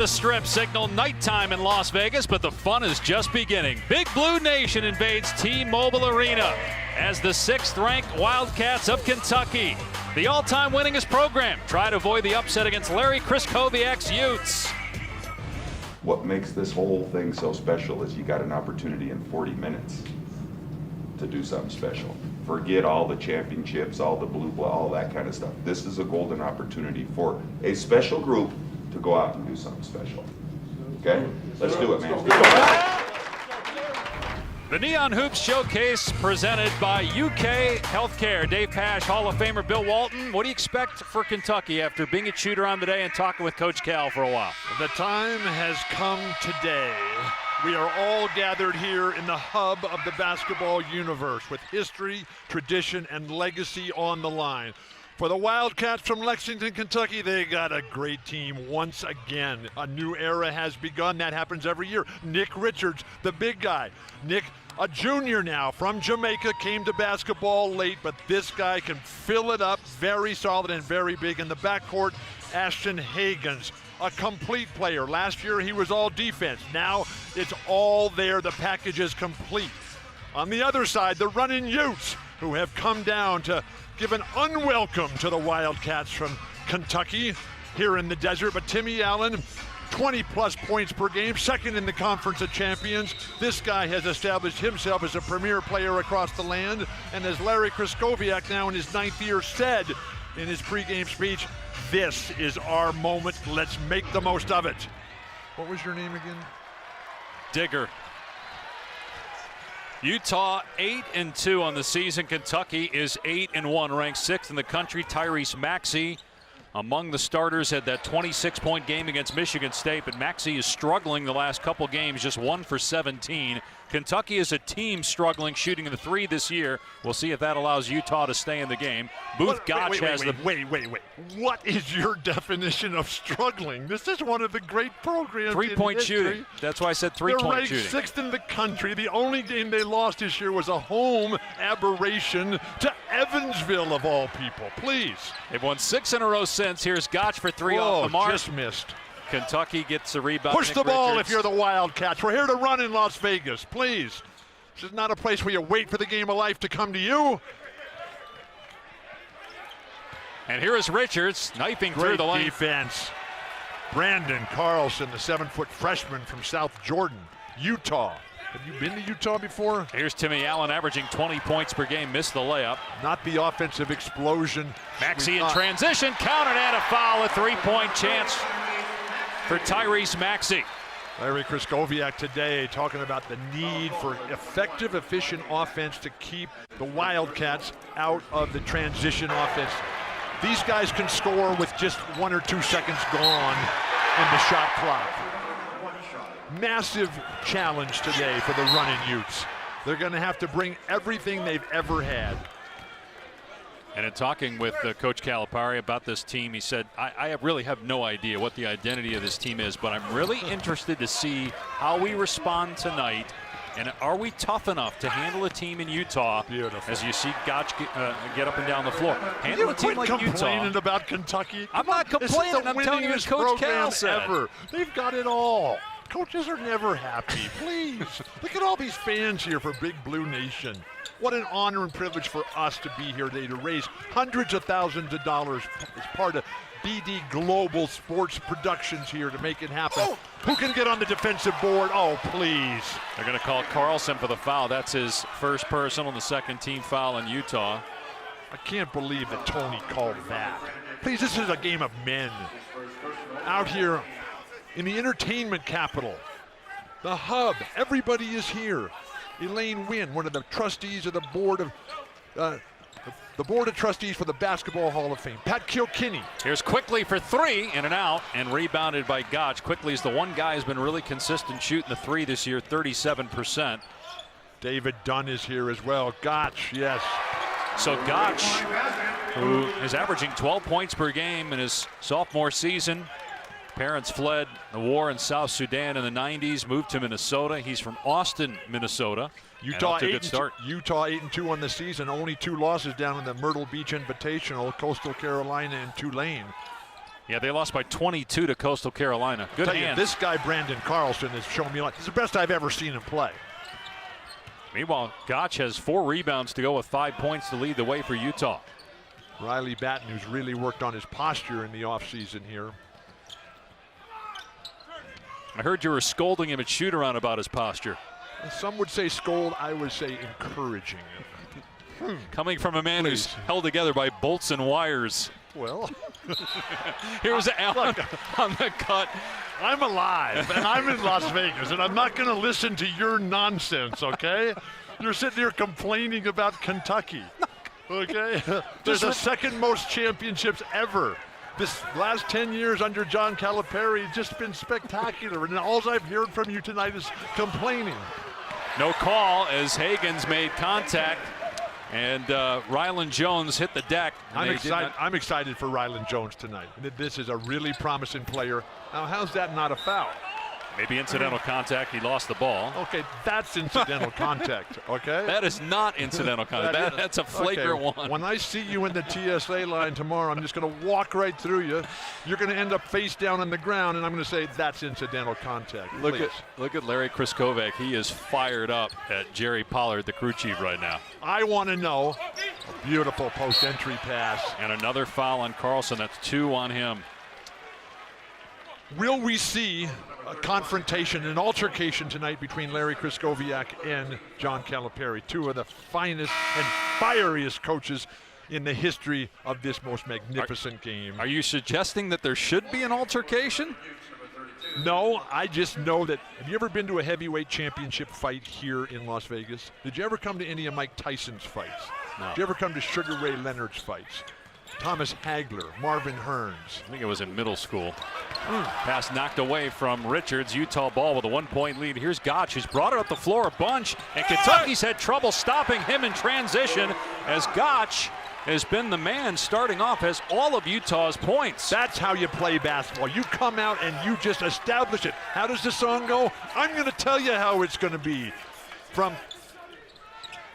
The strip signal nighttime in Las Vegas, but the fun is just beginning. Big Blue Nation invades T-Mobile Arena as the 6th-ranked Wildcats of Kentucky, the all-time winningest program, try to avoid the upset against Larry Kryskowiak's Utes. What makes this whole thing so special is you got an opportunity in 40 minutes to do something special. Forget all the championships, all the blue, all that kind of stuff. This is a golden opportunity for a special group to go out and do something special. Okay? Let's do it, man. The Neon Hoops Showcase presented by UK Healthcare. Dave Pash, Hall of Famer Bill Walton. What do you expect for Kentucky after being at shoot-around today and talking with Coach Cal for a while? The time has come today. We are all gathered here in the hub of the basketball universe with history, tradition, and legacy on the line. For the Wildcats from Lexington, Kentucky, they got a great team once again. A new era has begun. That happens every year. Nick Richards, the big guy. Nick, a junior now from Jamaica, came to basketball late, but this guy can fill it up. Very solid and very big. In the backcourt, Ashton Hagans, a complete player. Last year he was all defense. Now it's all there. The package is complete. On the other side, the running Utes, who have come down to give an unwelcome to the Wildcats from Kentucky here in the desert. But Timmy Allen, 20-plus points per game, second in the Conference of Champions. This guy has established himself as a premier player across the land. And as Larry Kryskowiak, now in his 9th year, said in his pregame speech, this is our moment. Let's make the most of it. What was your name again? Digger. Utah 8-2 on the season. Kentucky is 8-1, ranked 6th in the country. Tyrese Maxey among the starters had that 26-point game against Michigan State, but Maxey is struggling the last couple games, just 1 for 17. Kentucky is a team struggling shooting the 3 this year. We'll see if that allows Utah to stay in the game. Booth Gotch has the... Wait. What is your definition of struggling? This is one of the great programs. 3-point shooting. That's why I said 3-point shooting. They're ranked 6th in the country. The only game they lost this year was a home aberration to Evansville, of all people. Please. They've won 6 in a row since. Here's Gotch for 3 off the mark. Just missed. Kentucky gets the rebound. Push the ball Richards. if you're the Wildcats. We're here to run in Las Vegas, please. This is not a place where you wait for the game of life to come to you. And here is Richards knifing through the lane. Defense. Brandon Carlson, the 7-foot freshman from South Jordan, Utah. Have you been to Utah before? Here's Timmy Allen averaging 20 points per game, missed the layup. Not the offensive explosion. Maxey in transition, countered and a foul, a 3-point chance for Tyrese Maxey. Larry Kryskowiak today talking about the need for effective, efficient offense to keep the Wildcats out of the transition offense. These guys can score with just 1 or 2 seconds gone in the shot clock. Massive challenge today for the running Utes. They're going to have to bring everything they've ever had. And in talking with Coach Calipari about this team, he said, I really have no idea what the identity of this team is, but I'm really interested to see how we respond tonight. And are we tough enough to handle a team in Utah? Beautiful. As you see Gotch get up and down the floor. Handle a team like Utah. Complaining about Kentucky. I'm not complaining. I'm telling you, as Coach Cal said. They've got it all. Coaches are never happy. Please. Look at all these fans here for Big Blue Nation. What an honor and privilege for us to be here today to raise hundreds of thousands of dollars as part of BD Global Sports Productions here to make it happen. Oh. Who can get on the defensive board? Oh, please. They're going to call Carlson for the foul. That's his first personal and the second team foul in Utah. I can't believe that Tony called that. Please, this is a game of men. Out here in the entertainment capital, the hub, everybody is here. Elaine Wynn, one of the trustees of the board of trustees for the Basketball Hall of Fame. Pat Kilkenny. Here's Quickley for 3, in and out, and rebounded by Gotch. Quickly's the one guy who's been really consistent shooting the 3 this year, 37%. David Dunn is here as well. Gotch, yes. So Gotch, who is averaging 12 points per game in his sophomore season. Parents fled the war in South Sudan in the 90s, moved to Minnesota. He's from Austin, Minnesota. Utah 8-2 on the season. Only 2 losses down in the Myrtle Beach Invitational, Coastal Carolina and Tulane. Yeah, they lost by 22 to Coastal Carolina. Good hands. This guy, Brandon Carlson, has shown me a lot. He's the best I've ever seen him play. Meanwhile, Gotch has 4 rebounds to go with 5 points to lead the way for Utah. Riley Batten, who's really worked on his posture in the offseason here. I heard you were scolding him at shoot-around about his posture. Some would say scold, I would say encouraging him. Coming from a man who's held together by bolts and wires. Well, here's Allen on the cut. I'm alive, and I'm in Las Vegas, and I'm not going to listen to your nonsense, okay? You're sitting here complaining about Kentucky, okay? There's the second most championships ever. This last 10 years under John Calipari has just been spectacular, and all I've heard from you tonight is complaining. No call as Hagens made contact. And Rylan Jones hit the deck. I'm excited for Rylan Jones tonight. This is a really promising player. Now, how's that not a foul? Maybe incidental contact. He lost the ball. Okay, that's incidental contact, okay? That is not incidental contact. That's a flagrant one. When I see you in the TSA line tomorrow, I'm just going to walk right through you. You're going to end up face down on the ground, and I'm going to say that's incidental contact. Look at Larry Kriskovac. He is fired up at Jerry Pollard, the crew chief, right now. I want to know. A beautiful post-entry pass. And another foul on Carlson. That's 2 on him. Will we see a confrontation, an altercation tonight between Larry Kriskoviak and John Calipari, 2 of the finest and fieriest coaches in the history of this most magnificent game? Are you suggesting that there should be an altercation? No, I just know that. Have you ever been to a heavyweight championship fight here in Las Vegas? Did you ever come to any of Mike Tyson's fights? No. Did you ever come to Sugar Ray Leonard's fights? Thomas Hagler, Marvin Hearns. I think it was in middle school. Pass knocked away from Richards. Utah ball with a 1-point lead. Here's Gotch, who's brought it up the floor a bunch. And Kentucky's had trouble stopping him in transition as Gotch has been the man starting off, has all of Utah's points. That's how you play basketball. You come out and you just establish it. How does the song go? I'm going to tell you how it's going to be. From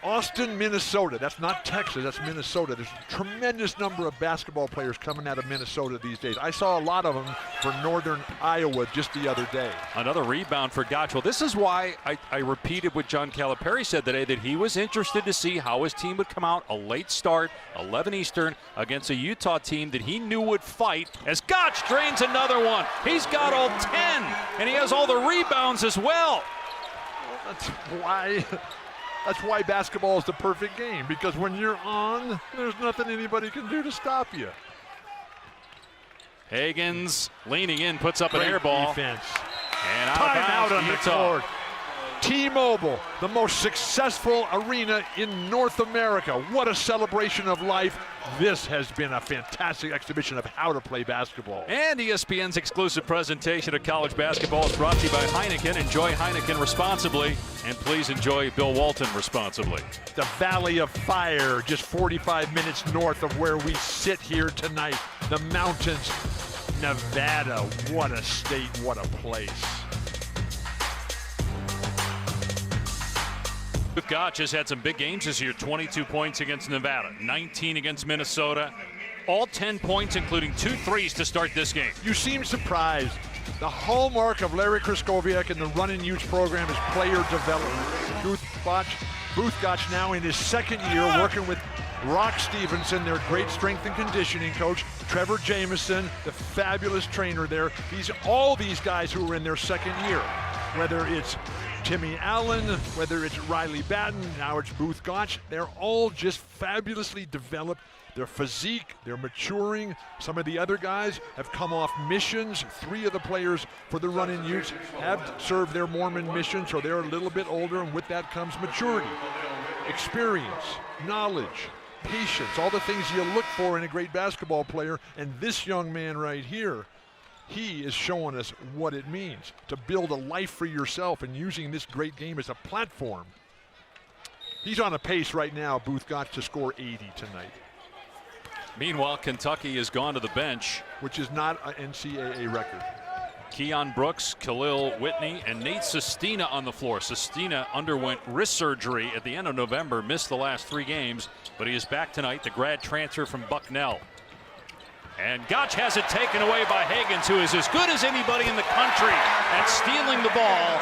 Austin, Minnesota. That's not Texas, that's Minnesota. There's a tremendous number of basketball players coming out of Minnesota these days. I saw a lot of them for northern Iowa just the other day. Another rebound for Gotch. Well, this is why I repeated what John Calipari said today, that he was interested to see how his team would come out. A late start, 11 Eastern, against a Utah team that he knew would fight, as Gotch drains another one. He's got all 10, and he has all the rebounds as well. That's why basketball is the perfect game, because when you're on, there's nothing anybody can do to stop you. Hagens leaning in, puts up an air ball. Defense. And Timeout on the Utah. court. T-Mobile, the most successful arena in North America. What a celebration of life. This has been a fantastic exhibition of how to play basketball. And ESPN's exclusive presentation of college basketball is brought to you by Heineken. Enjoy Heineken responsibly, and please enjoy Bill Walton responsibly. The Valley of Fire, just 45 minutes north of where we sit here tonight. The mountains, Nevada. What a state, what a place. Gotch has had some big games this year. 22 points against Nevada, 19 against Minnesota. All 10 points, including 2 threes to start this game. You seem surprised. The hallmark of Larry Kriskoviak and the Run and Utes program is player development. Booth Gotch now in his second year working with Rock Stevenson, their great strength and conditioning coach, Trevor Jameson, the fabulous trainer there. All these guys who are in their second year, whether it's Timmy Allen, whether it's Riley Batten, now it's Booth Gotch, they're all just fabulously developed. Their physique, they're maturing. Some of the other guys have come off missions. 3 of the players for the Run-In Utes have served their Mormon mission, so they're a little bit older, and with that comes maturity, experience, knowledge, patience, all the things you look for in a great basketball player. And this young man right here, he is showing us what it means to build a life for yourself and using this great game as a platform. He's on a pace right now, Booth Gotch, to score 80 tonight. Meanwhile, Kentucky has gone to the bench, which is not an NCAA record. Keon Brooks, Khalil Whitney, and Nate Sestina on the floor. Sestina underwent wrist surgery at the end of November, missed the last 3 games, but he is back tonight, the grad transfer from Bucknell. And Gotch has it taken away by Hagans, who is as good as anybody in the country at stealing the ball.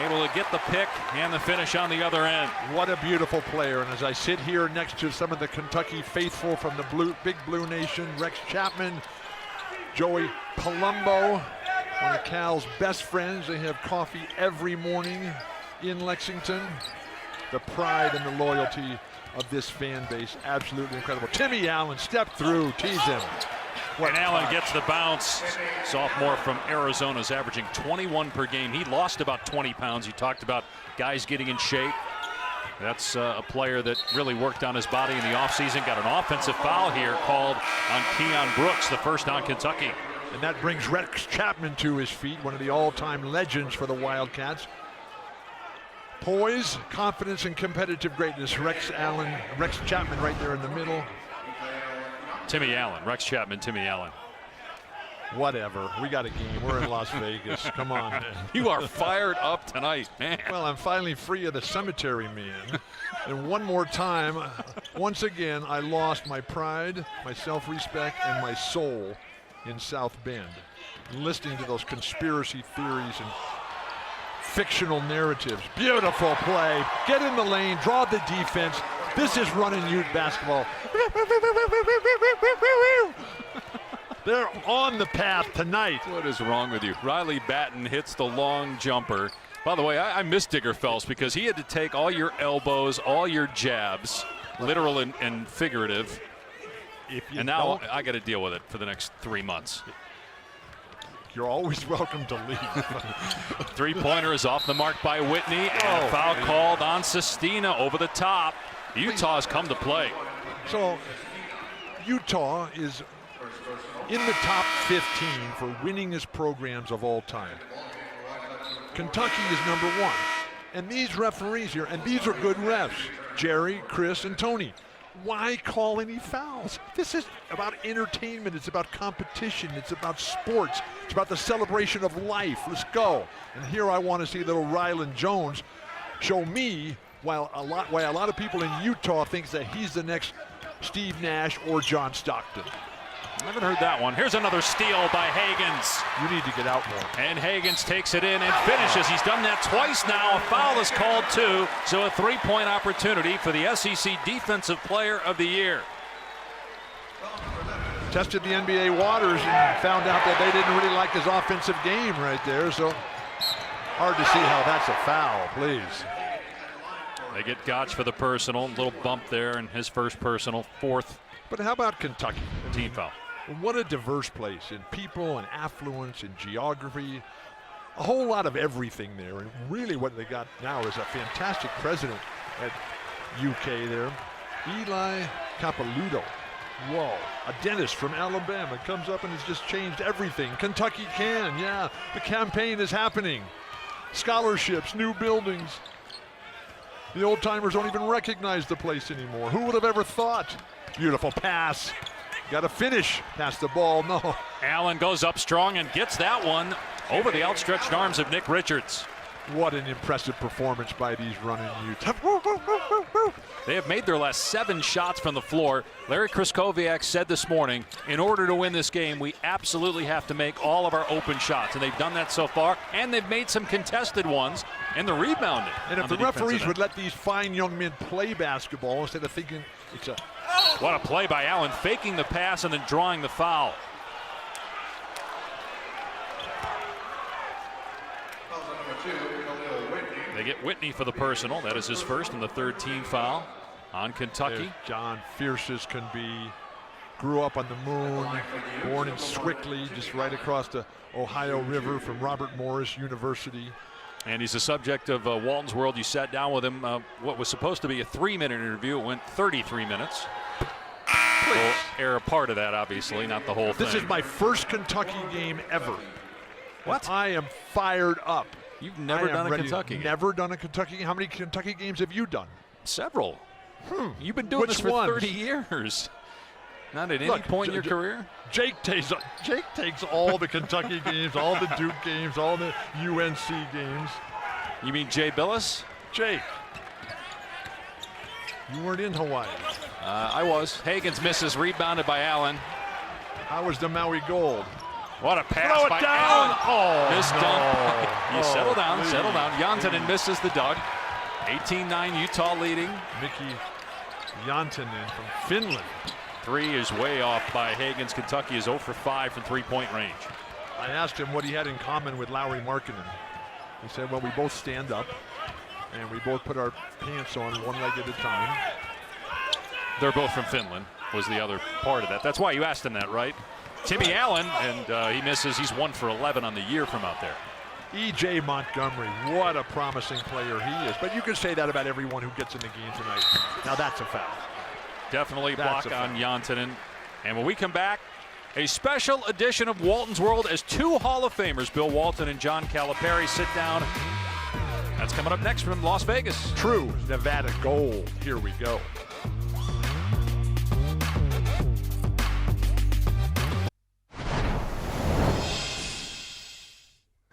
Able to get the pick and the finish on the other end. What a beautiful player. And as I sit here next to some of the Kentucky faithful from the Big Blue Nation, Rex Chapman, Joey Palumbo, one of Cal's best friends. They have coffee every morning in Lexington. The pride and the loyalty of this fan base, absolutely incredible. Timmy Allen stepped through, teased him. And Allen gets the bounce. Sophomore from Arizona is averaging 21 per game. He lost about 20 pounds. You talked about guys getting in shape. That's a player that really worked on his body in the offseason. Got an offensive foul here called on Keon Brooks, the first on Kentucky. And that brings Rex Chapman to his feet, one of the all-time legends for the Wildcats. Poise, confidence, and competitive greatness. Rex Chapman right there in the middle. Timmy Allen, Rex Chapman, Timmy Allen. Whatever, we got a game. We're in Las Vegas. Come on, man. You are fired up tonight, man. Well, I'm finally free of the cemetery man. And one more time, once again, I lost my pride, my self-respect, and my soul in South Bend. Listening to those conspiracy theories and fictional narratives. Beautiful play. Get in the lane, draw the defense. This is running youth basketball. They're on the path tonight. What is wrong with you? Riley Batten hits the long jumper. By the way, I miss Digger Phelps because he had to take all your elbows, all your jabs, literal and figurative. And now I got to deal with it for the next 3 months. You're always welcome to leave. Three-pointer is off the mark by Whitney, and a foul called on Sestina over the top. Utah has come to play. So Utah is in the top 15 for winningest programs of all time. Kentucky is number 1. And these referees here, and these are good refs, Jerry, Chris, and Tony. Why call any fouls? This is about entertainment. It's about competition. It's about sports. It's about the celebration of life. Let's go. And here I want to see little Rylan Jones show me why a lot of people in Utah thinks that he's the next Steve Nash or John Stockton. I haven't heard that one. Here's another steal by Hagans. You need to get out more. And Hagans takes it in and finishes. He's done that twice now. A foul is called too. So a three-point opportunity for the SEC Defensive Player of the Year. Tested the NBA waters and found out that they didn't really like his offensive game right there. So hard to see how that's a foul, please. They get Gotch for the personal. Little bump there in his first personal, 4th. But how about Kentucky? Team foul. What a diverse place in people and affluence and geography. A whole lot of everything there. And really what they got now is a fantastic president at UK there. Eli Capilouto. Whoa. A dentist from Alabama comes up and has just changed everything. Kentucky can, yeah. The campaign is happening. Scholarships, new buildings. The old timers don't even recognize the place anymore. Who would have ever thought? Beautiful pass. Got to finish. Pass the ball. No. Allen goes up strong and gets that one over the outstretched arms of Nick Richards. What an impressive performance by these running youth. They have made their last 7 shots from the floor. Larry Kraskowiak said this morning, in order to win this game, we absolutely have to make all of our open shots. And they've done that so far. And they've made some contested ones. And they're rebounding. And if the referees would let these fine young men play basketball instead of thinking it's a... What a play by Allen, faking the pass and then drawing the foul. They get Whitney for the personal. That is his first and the 3rd team foul on Kentucky. There's John, fierce as can be. Grew up on the moon, born in Quickley, just right across the Ohio River from Robert Morris University. And he's the subject of Walton's World. You sat down with him. What was supposed to be a 3-minute interview. It went 33 minutes. We'll air a part of that, obviously, not the whole thing. This is my first Kentucky game ever. What? I am fired up. You've never done a Kentucky game? Never done a Kentucky game. How many Kentucky games have you done? Several. You've been doing this for 30 years. Not at any point in your career? Jake takes all the Kentucky games, all the Duke games, all the UNC games. You mean Jay Billis? Jake. You weren't in Hawaii. I was. Hagans misses, rebounded by Allen. How was the Maui Gold? What a pass Throw it by down. Allen. Oh, Missed no. dunk. You settle down, please. settle down. Jantanen misses the dunk. 18-9 Utah leading. Mickey Jantanen from Finland. Three is way off by Hagens. Kentucky is 0 for 5 from three-point range. I asked him what he had in common with Lauri Markkanen. He said, well, we both stand up and we both put our pants on one leg at a time. They're both from Finland was the other part of that. That's why you asked him that, right? Timmy Allen, and he misses. He's 1 for 11 on the year from out there. E.J. Montgomery, what a promising player he is. But you can say that about everyone who gets in the game tonight. Now that's a foul. Definitely That's block a on Jantanen. And when we come back, a special edition of Walton's World as two Hall of Famers, Bill Walton and John Calipari, sit down. That's coming up next from Las Vegas. True Nevada gold. Here we go.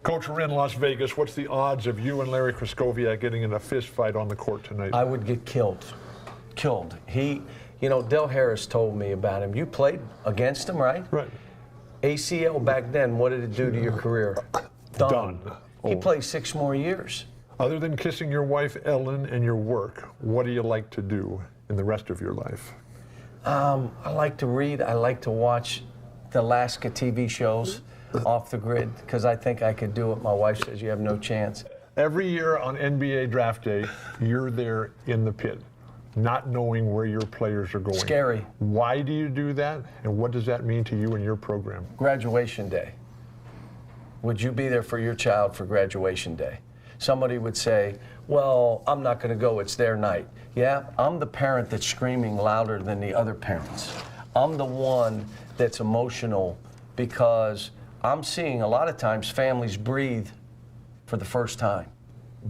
Coach, we're in Las Vegas. What's the odds of you and Larry Kraskowiak getting in a fist fight on the court tonight? I would get killed. He, Del Harris told me about him. You played against him, right? Right. ACL back then, what did it do to your career? Done. He Oh. played 6 more years. Other than kissing your wife, Ellen, and your work, what do you like to do in the rest of your life? I like to read. I like to watch the Alaska TV shows off the grid because I think I could do it. My wife says you have no chance. Every year on NBA draft day, you're there in the pit, not knowing where your players are going. Scary. Why do you do that, and what does that mean to you and your program? Graduation day. Would you be there for your child for graduation day? Somebody would say, well, I'm not going to go, it's their night. Yeah, I'm the parent that's screaming louder than the other parents. I'm the one that's emotional because I'm seeing a lot of times families breathe for the first time.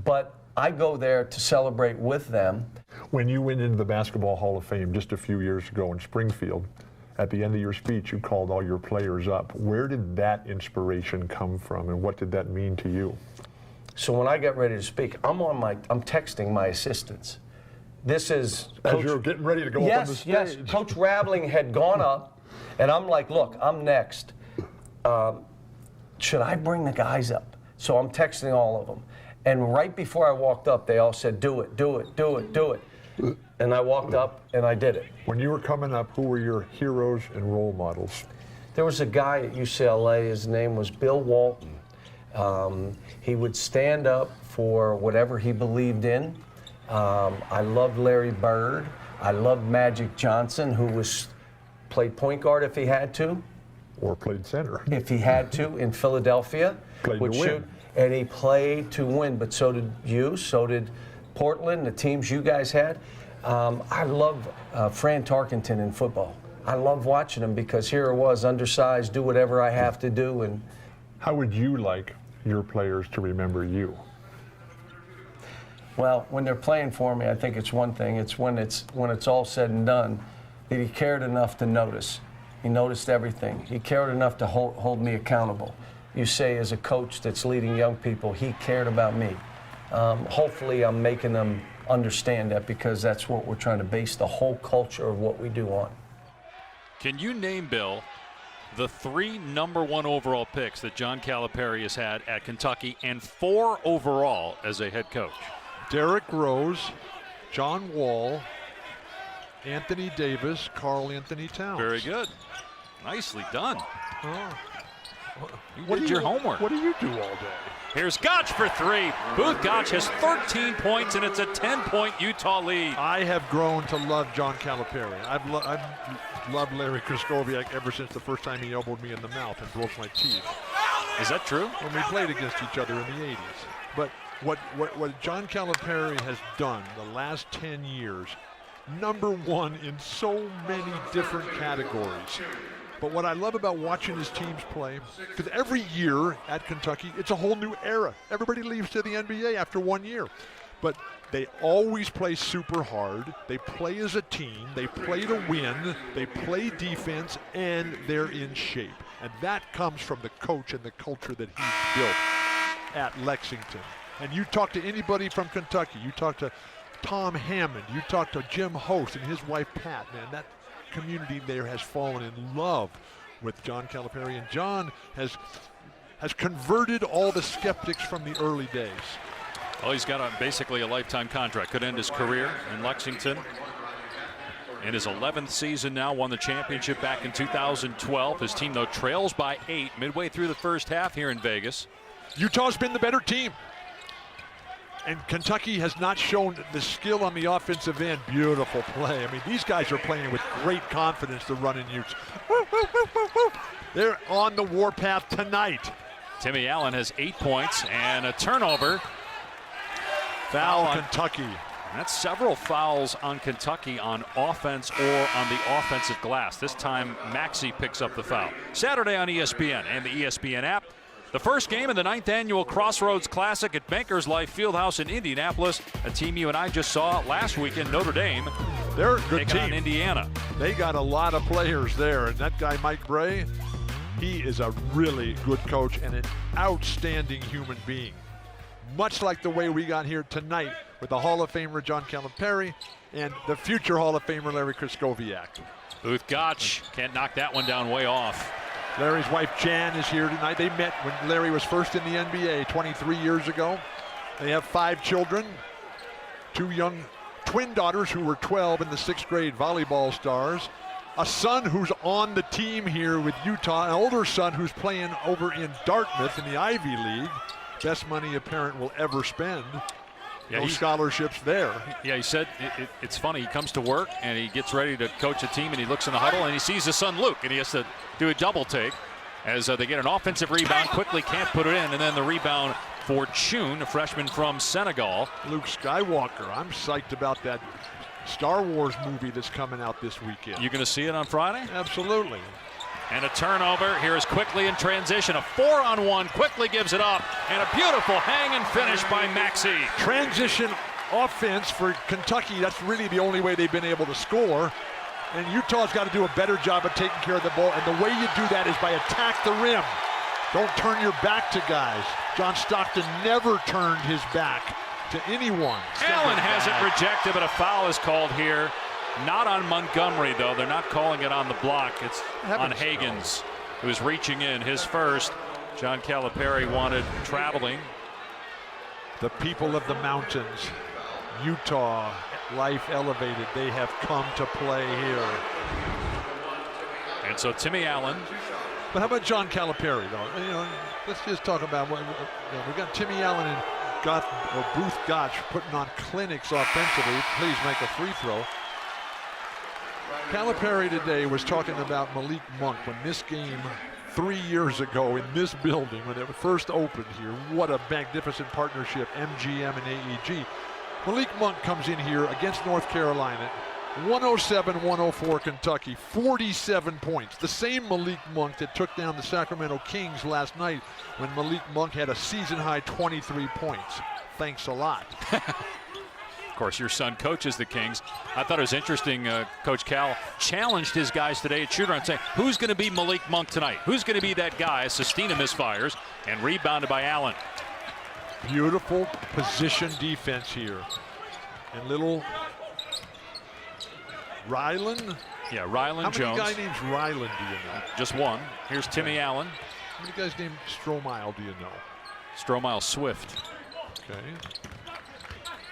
But I go there to celebrate with them. When you went into the Basketball Hall of Fame just a few years ago in Springfield, at the end of your speech, you called all your players up. Where did that inspiration come from, and what did that mean to you? So when I get ready to speak, I'm texting my assistants. This is As you're getting ready to go up on the stage. Yes, Coach Raveling had gone up, and I'm like, look, I'm next. Should I bring the guys up? So I'm texting all of them. And right before I walked up, they all said, do it, do it, do it, do it. And I walked up, and I did it. When you were coming up, who were your heroes and role models? There was a guy at UCLA, his name was Bill Walton. He would stand up for whatever he believed in. I loved Larry Bird. I loved Magic Johnson, who played point guard if he had to. Or played center. If he had to in Philadelphia. Played would to shoot. win. And he played to win, but so did you, so did Portland, the teams you guys had. I love Fran Tarkenton in football. I love watching him because here I was, undersized, do whatever I have to do. And How would you like your players to remember you? well, when they're playing for me, I think it's one thing. It's when it's all said and done that he cared enough to notice. He noticed everything. He cared enough to hold me accountable. You say as a coach that's leading young people, he cared about me. Hopefully I'm making them understand that because that's what we're trying to base the whole culture of what we do on. Can you name, Bill, the 3 number 1 overall picks that John Calipari has had at Kentucky and 4 overall as a head coach? Derrick Rose, John Wall, Anthony Davis, Karl Anthony Towns. Very good. Nicely done. Oh. You did your homework. What do you do all day? Here's Gotch for 3. Booth Gotch has 13 points, and it's a 10-point Utah lead. I have grown to love John Calipari. I've loved Larry Kraskowiak ever since the first time he elbowed me in the mouth and broke my teeth. Is that true? When we played against each other in the 80s. But what John Calipari has done the last 10 years, number 1 in so many different categories. But what I love about watching his teams play, because every year at Kentucky, it's a whole new era. Everybody leaves to the NBA after 1 year. But they always play super hard. They play as a team. They play to win. They play defense, and they're in shape. And that comes from the coach and the culture that he's built at Lexington. And you talk to anybody from Kentucky. You talk to Tom Hammond. You talk to Jim Host and his wife, Pat. Man, that community there has fallen in love with John Calipari, and John has converted all the skeptics from the early days. Well, he's got basically a lifetime contract. Could end his career in Lexington. In his 11th season now, won the championship back in 2012. His team, though, trails by 8 midway through the first half here in Vegas. Utah's been the better team. And Kentucky has not shown the skill on the offensive end. Beautiful play. I mean, these guys are playing with great confidence, the running Utes. Woo, woo, woo, woo, woo. They're on the warpath tonight. Timmy Allen has 8 points and a turnover. Foul on Kentucky. That's several fouls on Kentucky on offense or on the offensive glass. This time, Maxey picks up the foul. Saturday on ESPN and the ESPN app. The first game in the 9th annual Crossroads Classic at Bankers Life Fieldhouse in Indianapolis. A team you and I just saw last weekend, Notre Dame. They're a good taking team. On Indiana. They got a lot of players there. And that guy, Mike Bray, he is a really good coach and an outstanding human being. Much like the way we got here tonight with the Hall of Famer John Calipari and the future Hall of Famer Larry Kraskowiak. Booth Gotch can't knock that one down, way off. Larry's wife Jan is here tonight. They met when Larry was first in the NBA 23 years ago. They have 5 children, 2 young twin daughters who were 12 and the 6th grade volleyball stars. A son who's on the team here with Utah, an older son who's playing over in Dartmouth in the Ivy League. Best money a parent will ever spend. Yeah, no scholarships there. Yeah, he said it's funny. He comes to work and he gets ready to coach a team and he looks in the huddle and he sees his son Luke and he has to do a double take as they get an offensive rebound. Quickly can't put it in, and then the rebound for Chun, a freshman from Senegal. Luke Skywalker. I'm psyched about that Star Wars movie that's coming out this weekend. You going to see it on Friday? Absolutely. And a turnover. Here is Quickley in transition. A 4-on-1. Quickly gives it up. And a beautiful hang and finish by Maxey. Transition offense for Kentucky. That's really the only way they've been able to score. And Utah's got to do a better job of taking care of the ball. And the way you do that is by attack the rim. Don't turn your back to guys. John Stockton never turned his back to anyone. Allen has it rejected, but a foul is called here. Not on Montgomery, though. They're not calling it on the block. It's on Hagens, who's reaching in his first. John Calipari wanted traveling. The people of the mountains, Utah, life elevated. They have come to play here. And so Timmy Allen. But how about John Calipari, though? You know, let's just talk about what we got. Timmy Allen and Booth Gotch putting on clinics offensively. Please make a free throw. Calipari today was talking about Malik Monk when this game 3 years ago in this building, when it first opened here. What a magnificent partnership, MGM and AEG. Malik Monk comes in here against North Carolina, 107-104 Kentucky, 47 points. The same Malik Monk that took down the Sacramento Kings last night when Malik Monk had a season-high 23 points. Thanks a lot. Of course, your son coaches the Kings. I thought it was interesting. Coach Cal challenged his guys today at shooter and saying, who's going to be Malik Monk tonight? Who's going to be that guy? Sestina misfires and rebounded by Allen. Beautiful position defense here. And little Ryland? Yeah, Ryland Jones. How many guys named Ryland do you know? Just one. Here's Timmy Allen. How many guys named Stromile do you know? Stromile Swift. Okay.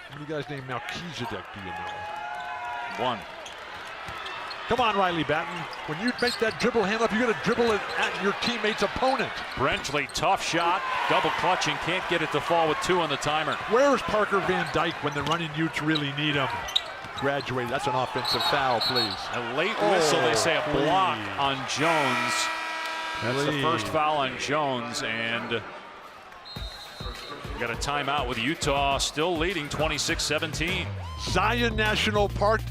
How many guys named Melchizedek do you know? One. Come on, Riley Batten. When you make that dribble hand up, you got to dribble it at your teammate's opponent. Brenchley, tough shot. Double clutching, can't get it to fall with 2 on the timer. Where's Parker Van Dyke when the running Utes really need him? Graduated. That's an offensive foul, please. A late whistle, they say a block on Jones. That's the first foul on Jones, and we got a timeout with Utah still leading 26-17. Zion National Park.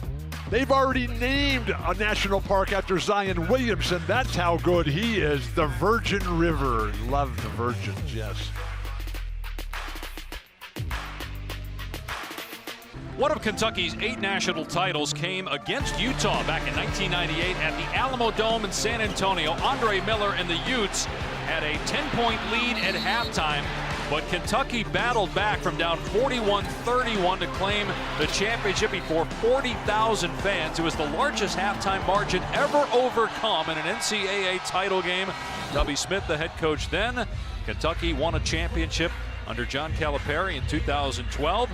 They've already named a national park after Zion Williamson. That's how good he is. The Virgin River. Love the Virgins, yes. One of Kentucky's 8 national titles came against Utah back in 1998 at the Alamo Dome in San Antonio. Andre Miller and the Utes had a 10-point lead at halftime. But Kentucky battled back from down 41-31 to claim the championship before 40,000 fans. It was the largest halftime margin ever overcome in an NCAA title game. Tubby Smith, the head coach then. Kentucky won a championship under John Calipari in 2012.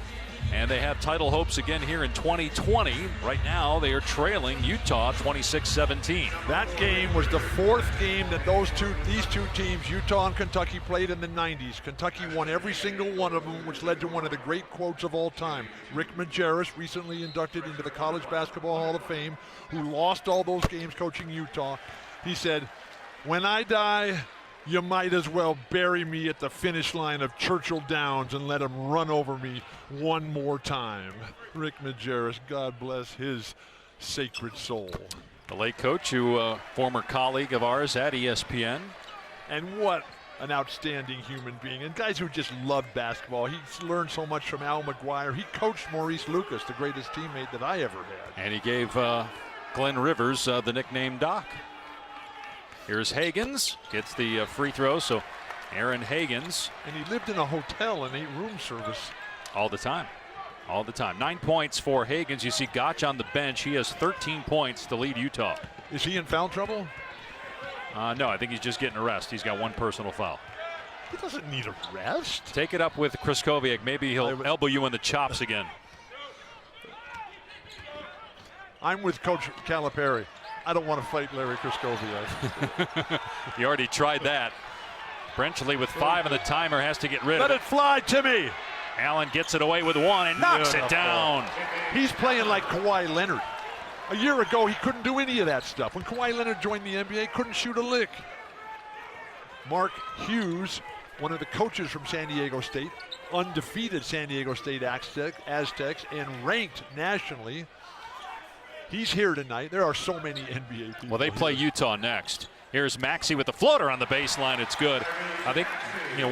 And they have title hopes again here in 2020. Right now, they are trailing Utah 26-17. That game was the fourth game that these two teams, Utah and Kentucky, played in the 90s. Kentucky won every single one of them, which led to one of the great quotes of all time. Rick Majerus, recently inducted into the College Basketball Hall of Fame, who lost all those games coaching Utah. He said, "When I die, you might as well bury me at the finish line of Churchill Downs and let them run over me one more time." Rick Majerus, God bless his sacred soul. The late coach, who former colleague of ours at ESPN. And what an outstanding human being. And guys who just love basketball. He's learned so much from Al McGuire. He coached Maurice Lucas, the greatest teammate that I ever had. And he gave Glenn Rivers the nickname Doc. Here's Hagans, gets the free throw, so Aaron Hagans. And he lived in a hotel and ate room service. All the time. All the time. 9 points for Hagans. You see Gotch on the bench. He has 13 points to lead Utah. Is he in foul trouble? No, I think he's just getting a rest. He's got one personal foul. He doesn't need a rest. Take it up with Kraskowiak. Maybe he'll elbow you in the chops again. I'm with Coach Calipari. I don't want to fight Larry Kraskowiak. You already tried that. Brenchley with 5 and the timer has to get rid of it. Let it fly, Timmy. Allen gets it away with 1 and knocks it down. He's playing like Kawhi Leonard. A year ago, he couldn't do any of that stuff. When Kawhi Leonard joined the NBA, couldn't shoot a lick. Mark Hughes, one of the coaches from San Diego State, undefeated San Diego State Aztecs, and ranked nationally. He's here tonight. There are so many NBA people. Well, they play Utah next. Here's Maxey with the floater on the baseline. It's good. I think,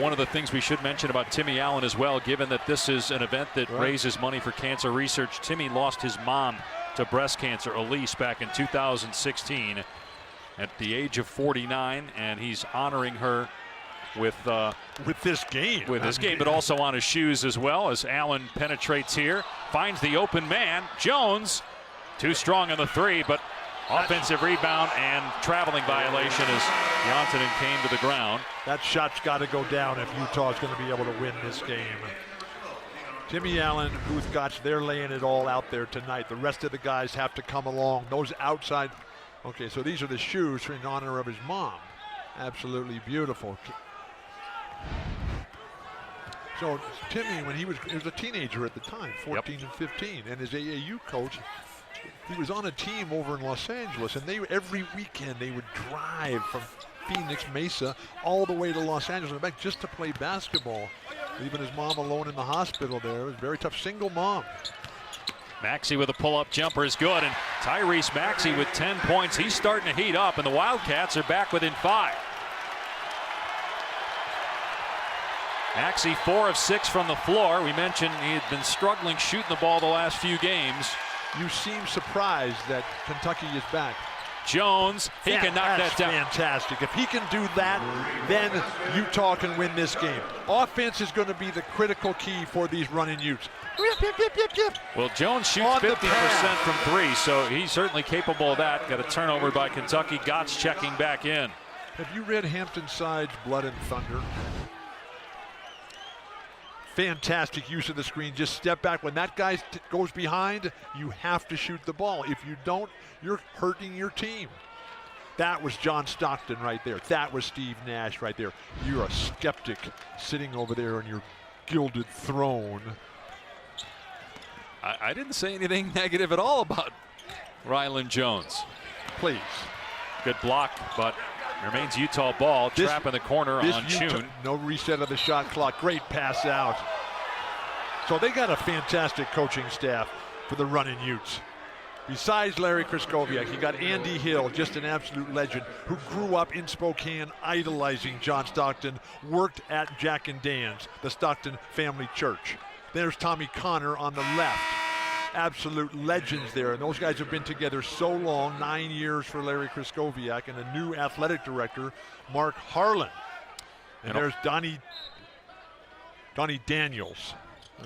one of the things we should mention about Timmy Allen as well, given that this is an event that raises money for cancer research. Timmy lost his mom to breast cancer, Elise, back in 2016 at the age of 49, and he's honoring her with this game. With this game, but also on his shoes as well, as Allen penetrates here, finds the open man. Jones, too strong on the 3, but offensive rebound and traveling violation as Janssen came to the ground. That shot's got to go down if Utah's going to be able to win this game. Timmy Allen, Booth Gotch, they're laying it all out there tonight. The rest of the guys have to come along. Those outside. Okay, so these are the shoes in honor of his mom. Absolutely beautiful. So Timmy, when he was a teenager at the time, 14 and 15, and his AAU coach, he was on a team over in Los Angeles, and every weekend they would drive from Phoenix Mesa all the way to Los Angeles and back just to play basketball. Leaving his mom alone in the hospital there. It was a very tough, single mom. Maxey with a pull-up jumper is good, and Tyrese Maxey with 10 points. He's starting to heat up, and the Wildcats are back within 5. Maxey 4 of 6 from the floor. We mentioned he had been struggling shooting the ball the last few games. You seem surprised that Kentucky is back. Jones, he can knock that down. Fantastic. If he can do that, then Utah can win this game. Offense is going to be the critical key for these running Utes. Well, Jones shoots 50% from 3, so he's certainly capable of that. Got a turnover by Kentucky. Gotts checking back in. Have you read Hampton Side's Blood and Thunder? Fantastic use of the screen. Just step back. When that guy goes behind, you have to shoot the ball. If you don't, you're hurting your team. That was John Stockton right there. That was Steve Nash right there. You're a skeptic sitting over there on your gilded throne. I didn't say anything negative at all about Rylan Jones. Please. Good block, but remains Utah ball. Trap in the corner on Chun. No reset of the shot clock. Great pass out. So they got a fantastic coaching staff for the running Utes. Besides Larry Kraskowiak, you got Andy Hill, just an absolute legend, who grew up in Spokane idolizing John Stockton, worked at Jack and Dan's, the Stockton family church. There's Tommy Connor on the left. Absolute legends there, and those guys have been together so long, 9 years for Larry Kraskowiak, and a new athletic director, Mark Harlan. And there's Donnie Donnie Daniels.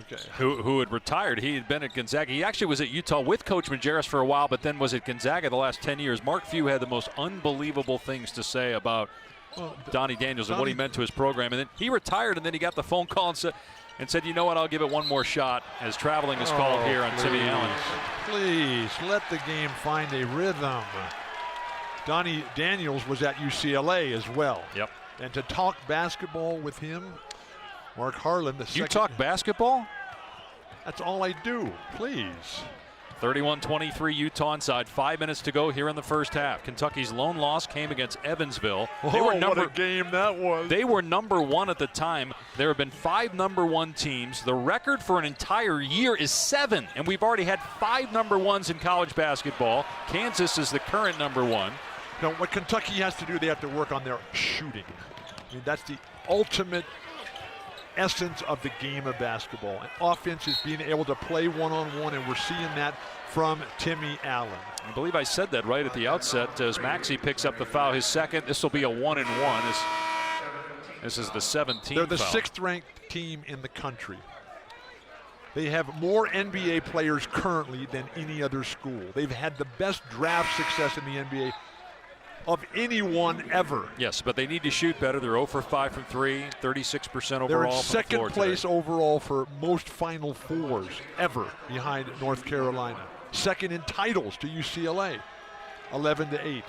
Okay. Who had retired. He had been at Gonzaga. He actually was at Utah with Coach Majerus for a while, but then was at Gonzaga the last 10 years. Mark Few had the most unbelievable things to say about Donnie Daniels and what he meant to his program. And then he retired, and then he got the phone call and said, you know what, I'll give it one more shot, as traveling is called here on Timmy Allen. Please, let the game find a rhythm. Donnie Daniels was at UCLA as well. Yep. And to talk basketball with him, Mark Harlan, the second. You talk basketball? That's all I do, please. 31-23 Utah inside. 5 minutes to go here in the first half. Kentucky's lone loss came against Evansville. What a game that was. They were number 1 at the time. There have been 5 number 1 teams. The record for an entire year is 7, and we've already had 5 number 1s in college basketball. Kansas is the current number 1. Now, what Kentucky has to do, they have to work on their shooting. I mean, that's the ultimate essence of the game of basketball. And offense is being able to play one-on-one, and we're seeing that from Timmy Allen. I believe I said that right at the outset as Maxey picks up the foul, his second. This will be a 1-and-1. This is the 17th They're the foul. 6th-ranked team in the country. They have more NBA players currently than any other school. They've had the best draft success in the NBA of anyone ever. Yes, but they need to shoot better. They're 0 for 5 from 3, 36% overall. They're in from the second floor place today. overall for most Final Fours ever, behind North Carolina. Second in titles to UCLA, 11-8.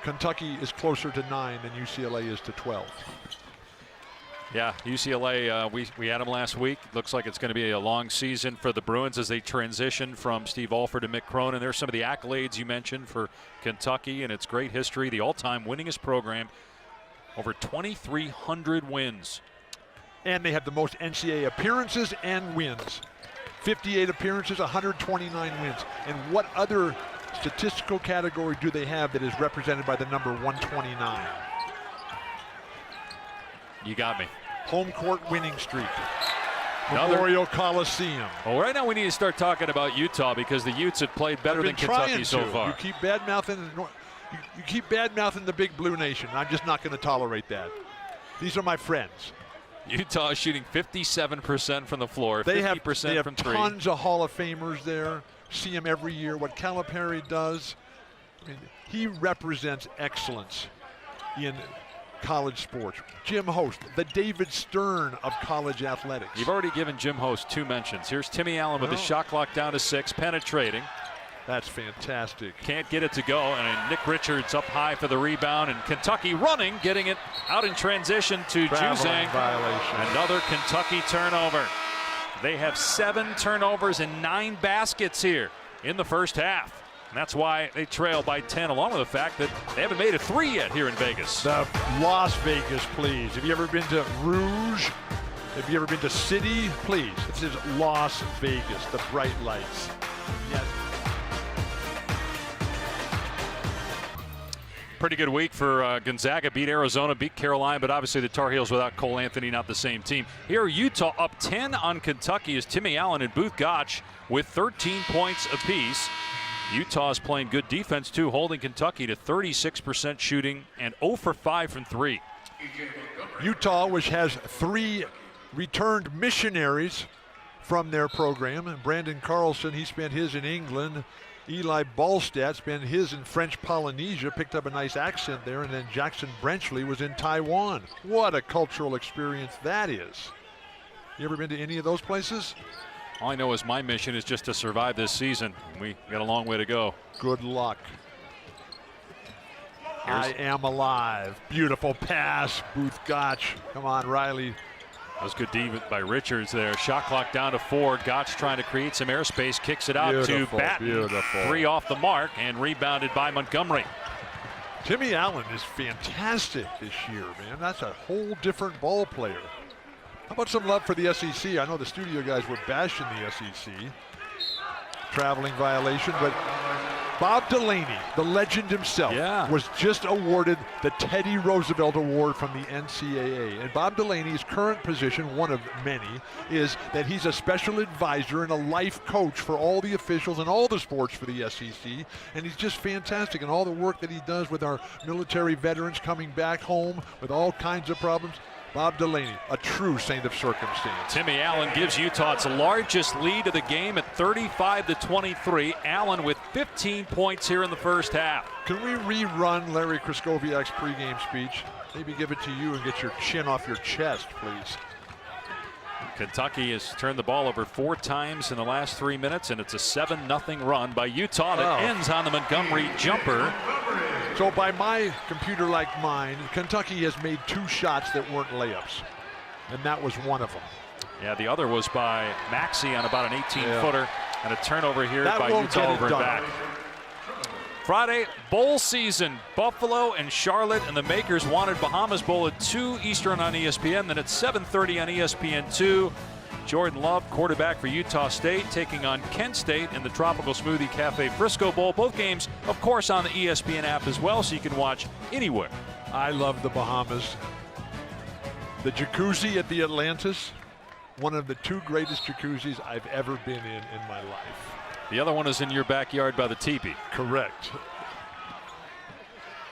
Kentucky is closer to 9 than UCLA is to 12. Yeah, UCLA, we had them last week. Looks like it's going to be a long season for the Bruins as they transition from Steve Alford to Mick Cronin. There's some of the accolades you mentioned for Kentucky and its great history. The all-time winningest program, over 2,300 wins. And they have the most NCAA appearances and wins. 58 appearances, 129 wins. And what other statistical category do they have that is represented by the number 129? You got me. Home court winning streak. Another- Memorial Coliseum. Well, right now we need to start talking about Utah because the Utes have played better than Kentucky so far. You keep bad-mouthing the Big Blue Nation. I'm just not going to tolerate that. These are my friends. Utah is shooting 57% from the floor, 50% from 3. Tons of Hall of Famers there. See them every year. What Calipari does, I mean, he represents excellence in college sports. Jim Host, the David Stern of college athletics. You've already given Jim Host 2 mentions. Here's Timmy Allen with his shot clock down to 6, penetrating. That's fantastic. Can't get it to go, and Nick Richards up high for the rebound, and Kentucky running, getting it out in transition to Traveling Juzang. violation. Another Kentucky turnover. They have 7 turnovers and 9 baskets here in the first half. And that's why they trail by 10, along with the fact that they haven't made a 3 yet here in Vegas. The Las Vegas, please. Have you ever been to Rouge? Have you ever been to City? Please. This is Las Vegas, the bright lights. Yes. Pretty good week for Gonzaga. Beat Arizona, beat Carolina, but obviously the Tar Heels without Cole Anthony, not the same team. Here, Utah up 10 on Kentucky as Timmy Allen and Booth Gotch with 13 points apiece. Utah is playing good defense, too, holding Kentucky to 36% shooting and 0 for 5 from 3. Utah, which has 3 returned missionaries from their program. Brandon Carlson, he spent his in England. Eli Ballstadt spent his in French Polynesia, picked up a nice accent there, and then Jackson Brenchley was in Taiwan. What a cultural experience that is. You ever been to any of those places? All I know is my mission is just to survive this season. We got a long way to go. Good luck. I am alive. Beautiful pass, Booth Gotch. Come on, Riley. That was good D by Richards there. Shot clock down to 4. Gotch trying to create some airspace. Kicks it out to Batten. Beautiful. 3 off the mark and rebounded by Montgomery. Timmy Allen is fantastic this year, man. That's a whole different ball player. How about some love for the SEC? I know the studio guys were bashing the SEC. Traveling violation, but Bob Delaney, the legend himself, was just awarded the Teddy Roosevelt Award from the NCAA. And Bob Delaney's current position, one of many, is that he's a special advisor and a life coach for all the officials and all the sports for the SEC. And he's just fantastic. And all the work that he does with our military veterans coming back home with all kinds of problems. Bob Delaney, a true saint of circumstance. Timmy Allen gives Utah its largest lead of the game at 35-23. Allen with 15 points here in the first half. Can we rerun Larry Kraskowiak's pregame speech? Maybe give it to you and get your chin off your chest, please. Kentucky has turned the ball over 4 times in the last 3 minutes, and it's a 7-0 run by Utah that ends on the Montgomery jumper. So by my computer-like mind, Kentucky has made 2 shots that weren't layups, and that was one of them. Yeah, the other was by Maxey on about an 18-footer, and a turnover here that by Utah over and back. Friday, bowl season. Buffalo and Charlotte and the makers wanted Bahamas Bowl at 2 Eastern on ESPN. Then at 7:30 on ESPN2. Jordan Love, quarterback for Utah State, taking on Kent State in the Tropical Smoothie Cafe Frisco Bowl. Both games, of course, on the ESPN app as well, so you can watch anywhere. I love the Bahamas. The jacuzzi at the Atlantis, one of the 2 greatest jacuzzis I've ever been in my life. The other one is in your backyard by the teepee. Correct.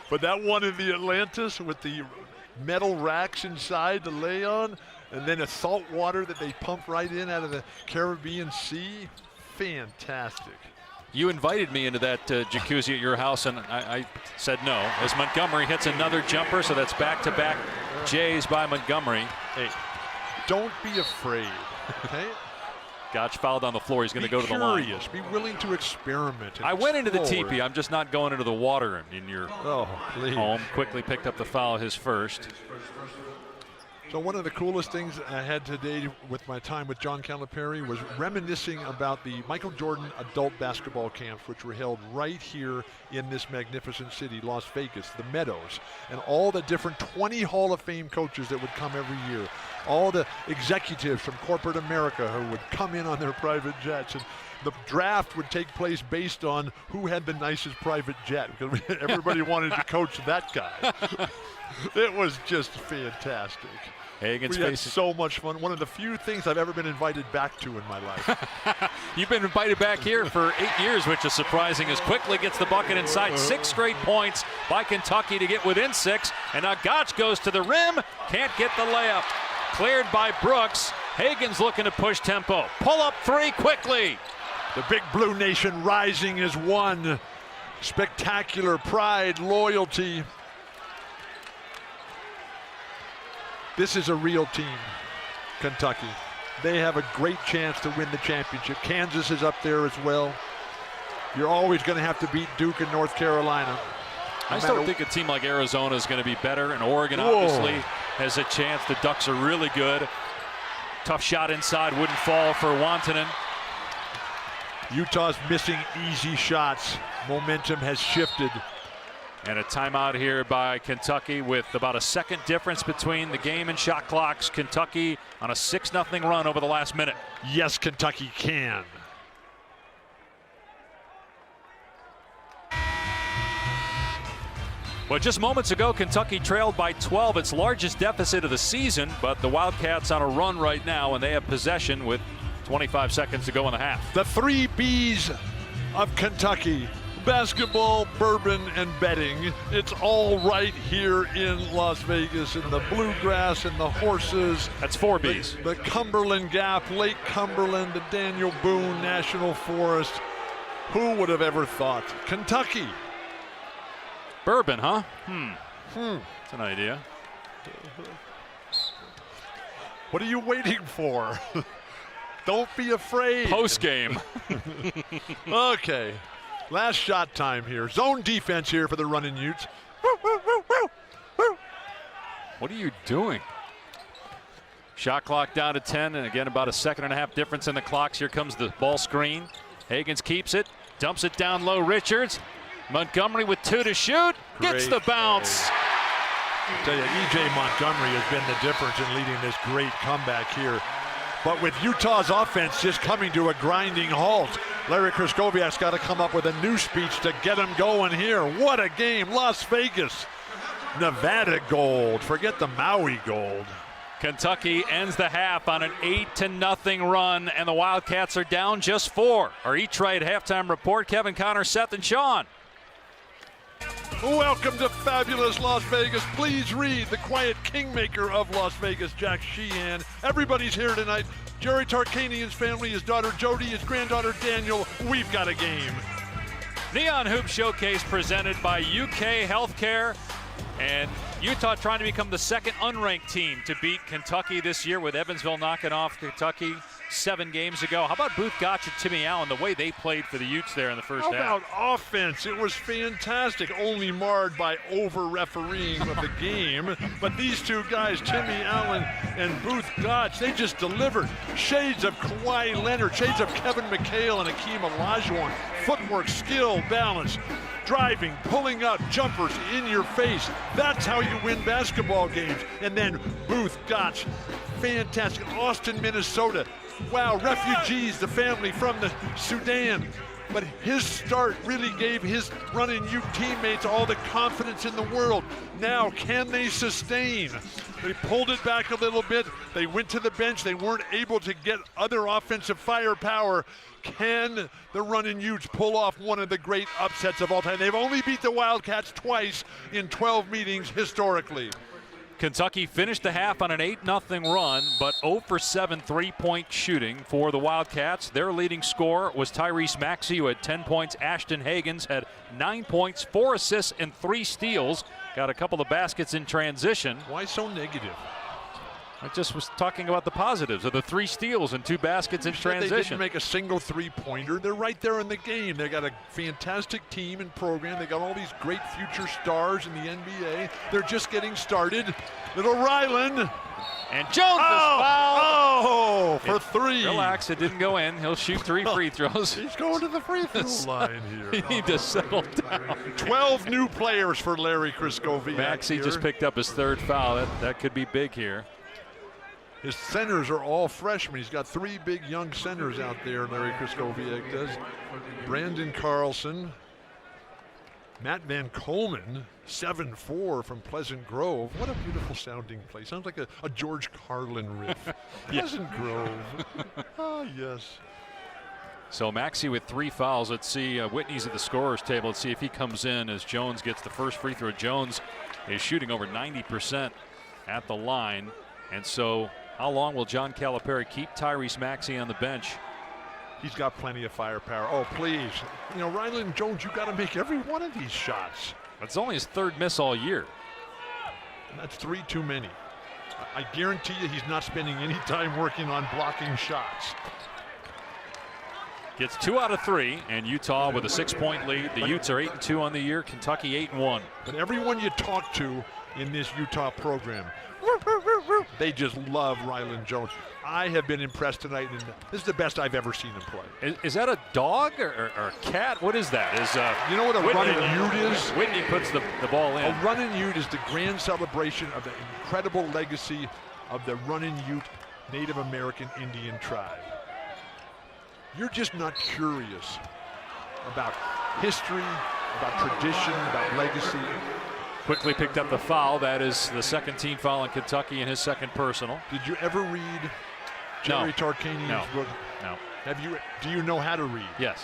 But that one in the Atlantis with the metal racks inside to lay on, and then a salt water that they pump right in out of the Caribbean Sea, fantastic. You invited me into that jacuzzi at your house, and I said no. As Montgomery hits another jumper, so that's back-to-back Jays by Montgomery. Hey, don't be afraid, okay? Gotch fouled on the floor. He's going to go to the line. Be curious. Be willing to experiment. I went into the teepee. I'm just not going into the water in your home. Quickly picked up the foul, his first. So one of the coolest things I had today with my time with John Calipari was reminiscing about the Michael Jordan adult basketball camps, which were held right here in this magnificent city, Las Vegas, the Meadows, and all the different 20 Hall of Fame coaches that would come every year, all the executives from corporate America who would come in on their private jets, and the draft would take place based on who had the nicest private jet, because everybody wanted to coach that guy. It was just fantastic. We had so much fun. One of the few things I've ever been invited back to in my life. You've been invited back here for 8 years, which is surprising, as Quickley gets the bucket inside. 6 straight points by Kentucky to get within 6. And now Gotch goes to the rim. Can't get the layup. Cleared by Brooks. Hagan's looking to push tempo. Pull up 3 quickly. The Big Blue Nation rising as one. Spectacular pride, loyalty. This is a real team, Kentucky. They have a great chance to win the championship. Kansas is up there as well. You're always going to have to beat Duke and North Carolina. I still think a team like Arizona is going to be better, and Oregon obviously has a chance. The Ducks are really good. Tough shot inside, wouldn't fall for Walton. Utah's missing easy shots. Momentum has shifted. And a timeout here by Kentucky with about a second difference between the game and shot clocks. Kentucky on a 6-0 run over the last minute. Yes, Kentucky can. Well, just moments ago, Kentucky trailed by 12, its largest deficit of the season, but the Wildcats on a run right now, and they have possession with 25 seconds to go in the half. The 3 Bs of Kentucky. Basketball, bourbon, and betting. It's all right here in Las Vegas, in the bluegrass and the horses. That's 4 Bs. The Cumberland Gap, Lake Cumberland, the Daniel Boone National Forest. Who would have ever thought? Kentucky. Bourbon, huh? That's an idea. What are you waiting for? Don't be afraid. Post game. Okay. Last shot time here. Zone defense here for the running Utes. What are you doing? Shot clock down to 10, and again about a 1.5 difference in the clocks. Here comes the ball screen. Hagans keeps it, dumps it down low. Richards. Montgomery with 2 to shoot. Gets the bounce. I tell you, E.J. Montgomery has been the difference in leading this great comeback here. But with Utah's offense just coming to a grinding halt, Larry Kraskowiak's got to come up with a new speech to get him going here. What a game. Las Vegas, Nevada gold. Forget the Maui gold. Kentucky ends the half on an 8-0 run, and the Wildcats are down just 4. Our Eat Right halftime report, Kevin, Connor, Seth, and Sean. Welcome to fabulous Las Vegas. Please read the quiet kingmaker of Las Vegas, Jack Sheehan. Everybody's here tonight. Jerry Tarkanian's family, his daughter Jody, his granddaughter Daniel. We've got a game. Neon Hoop Showcase presented by UK Healthcare. And Utah trying to become the second unranked team to beat Kentucky this year, with Evansville knocking off Kentucky 7 games ago. How about Booth Gotch and Timmy Allen, the way they played for the Utes there in the first half? How about offense? It was fantastic, only marred by over-refereeing of the game. But these two guys, Timmy Allen and Booth Gotch, they just delivered. Shades of Kawhi Leonard, shades of Kevin McHale and Akeem Olajuwon. Footwork, skill, balance, driving, pulling up, jumpers in your face. That's how you win basketball games. And then Booth Gotch, fantastic. Austin, Minnesota. Wow, refugees, the family from the Sudan. But his start really gave his running Ute teammates all the confidence in the world. Now, can they sustain? They pulled it back a little bit. They went to the bench. They weren't able to get other offensive firepower. Can the running Utes pull off one of the great upsets of all time? They've only beat the Wildcats twice in 12 meetings historically. Kentucky finished the half on an 8-0 run, but 0 for 7 3-point shooting for the Wildcats. Their leading scorer was Tyrese Maxey, who had 10 points. Ashton Hagans had 9 points, 4 assists, and 3 steals. Got a couple of baskets in transition. Why so negative? I just was talking about the positives of the 3 steals and 2 baskets in transition. They didn't make a single three-pointer. They're right there in the game. They got a fantastic team and program. They got all these great future stars in the NBA. They're just getting started. Little Ryland. And Jones is fouled. Oh, for 3. Relax, it didn't go in. He'll shoot 3 free throws. He's going to the free throw line here. You need to settle down. 12 new players for Larry Krzyzkowiak. Maxey just picked up his 3rd foul. That could be big here. His centers are all freshmen. He's got 3 big young centers out there, Larry Krzyzkowiak does. Brandon Carlson, Matt Van Coleman, 7'4" from Pleasant Grove. What a beautiful sounding place. Sounds like a George Carlin riff. Pleasant Grove. Oh, yes. So Maxey with 3 fouls. Let's see, Whitney's at the scorer's table. Let's see if he comes in as Jones gets the first free throw. Jones is shooting over 90% at the line. And so how long will John Calipari keep Tyrese Maxey on the bench? He's got plenty of firepower. Oh, please. You know, Ryland Jones, you got to make every one of these shots. That's only his 3rd miss all year. And that's 3 too many. I guarantee you he's not spending any time working on blocking shots. Gets 2 out of 3, and Utah with a 6-point lead. The Utes are 8-2 on the year. Kentucky 8-1. But everyone you talk to in this Utah program, they just love Ryland Jones. I have been impressed tonight, and this is the best I've ever seen him play. Is that a dog or a cat? What is that? You know what a running Ute is? Whitney puts the ball in. A running Ute is the grand celebration of the incredible legacy of the running Ute Native American Indian tribe. You're just not curious about history, about tradition, about legacy. Quickly picked up the foul. That is the 2nd team foul in Kentucky and his 2nd personal. Did you ever read Jerry Tarkanian's book? No. Do you know how to read? Yes.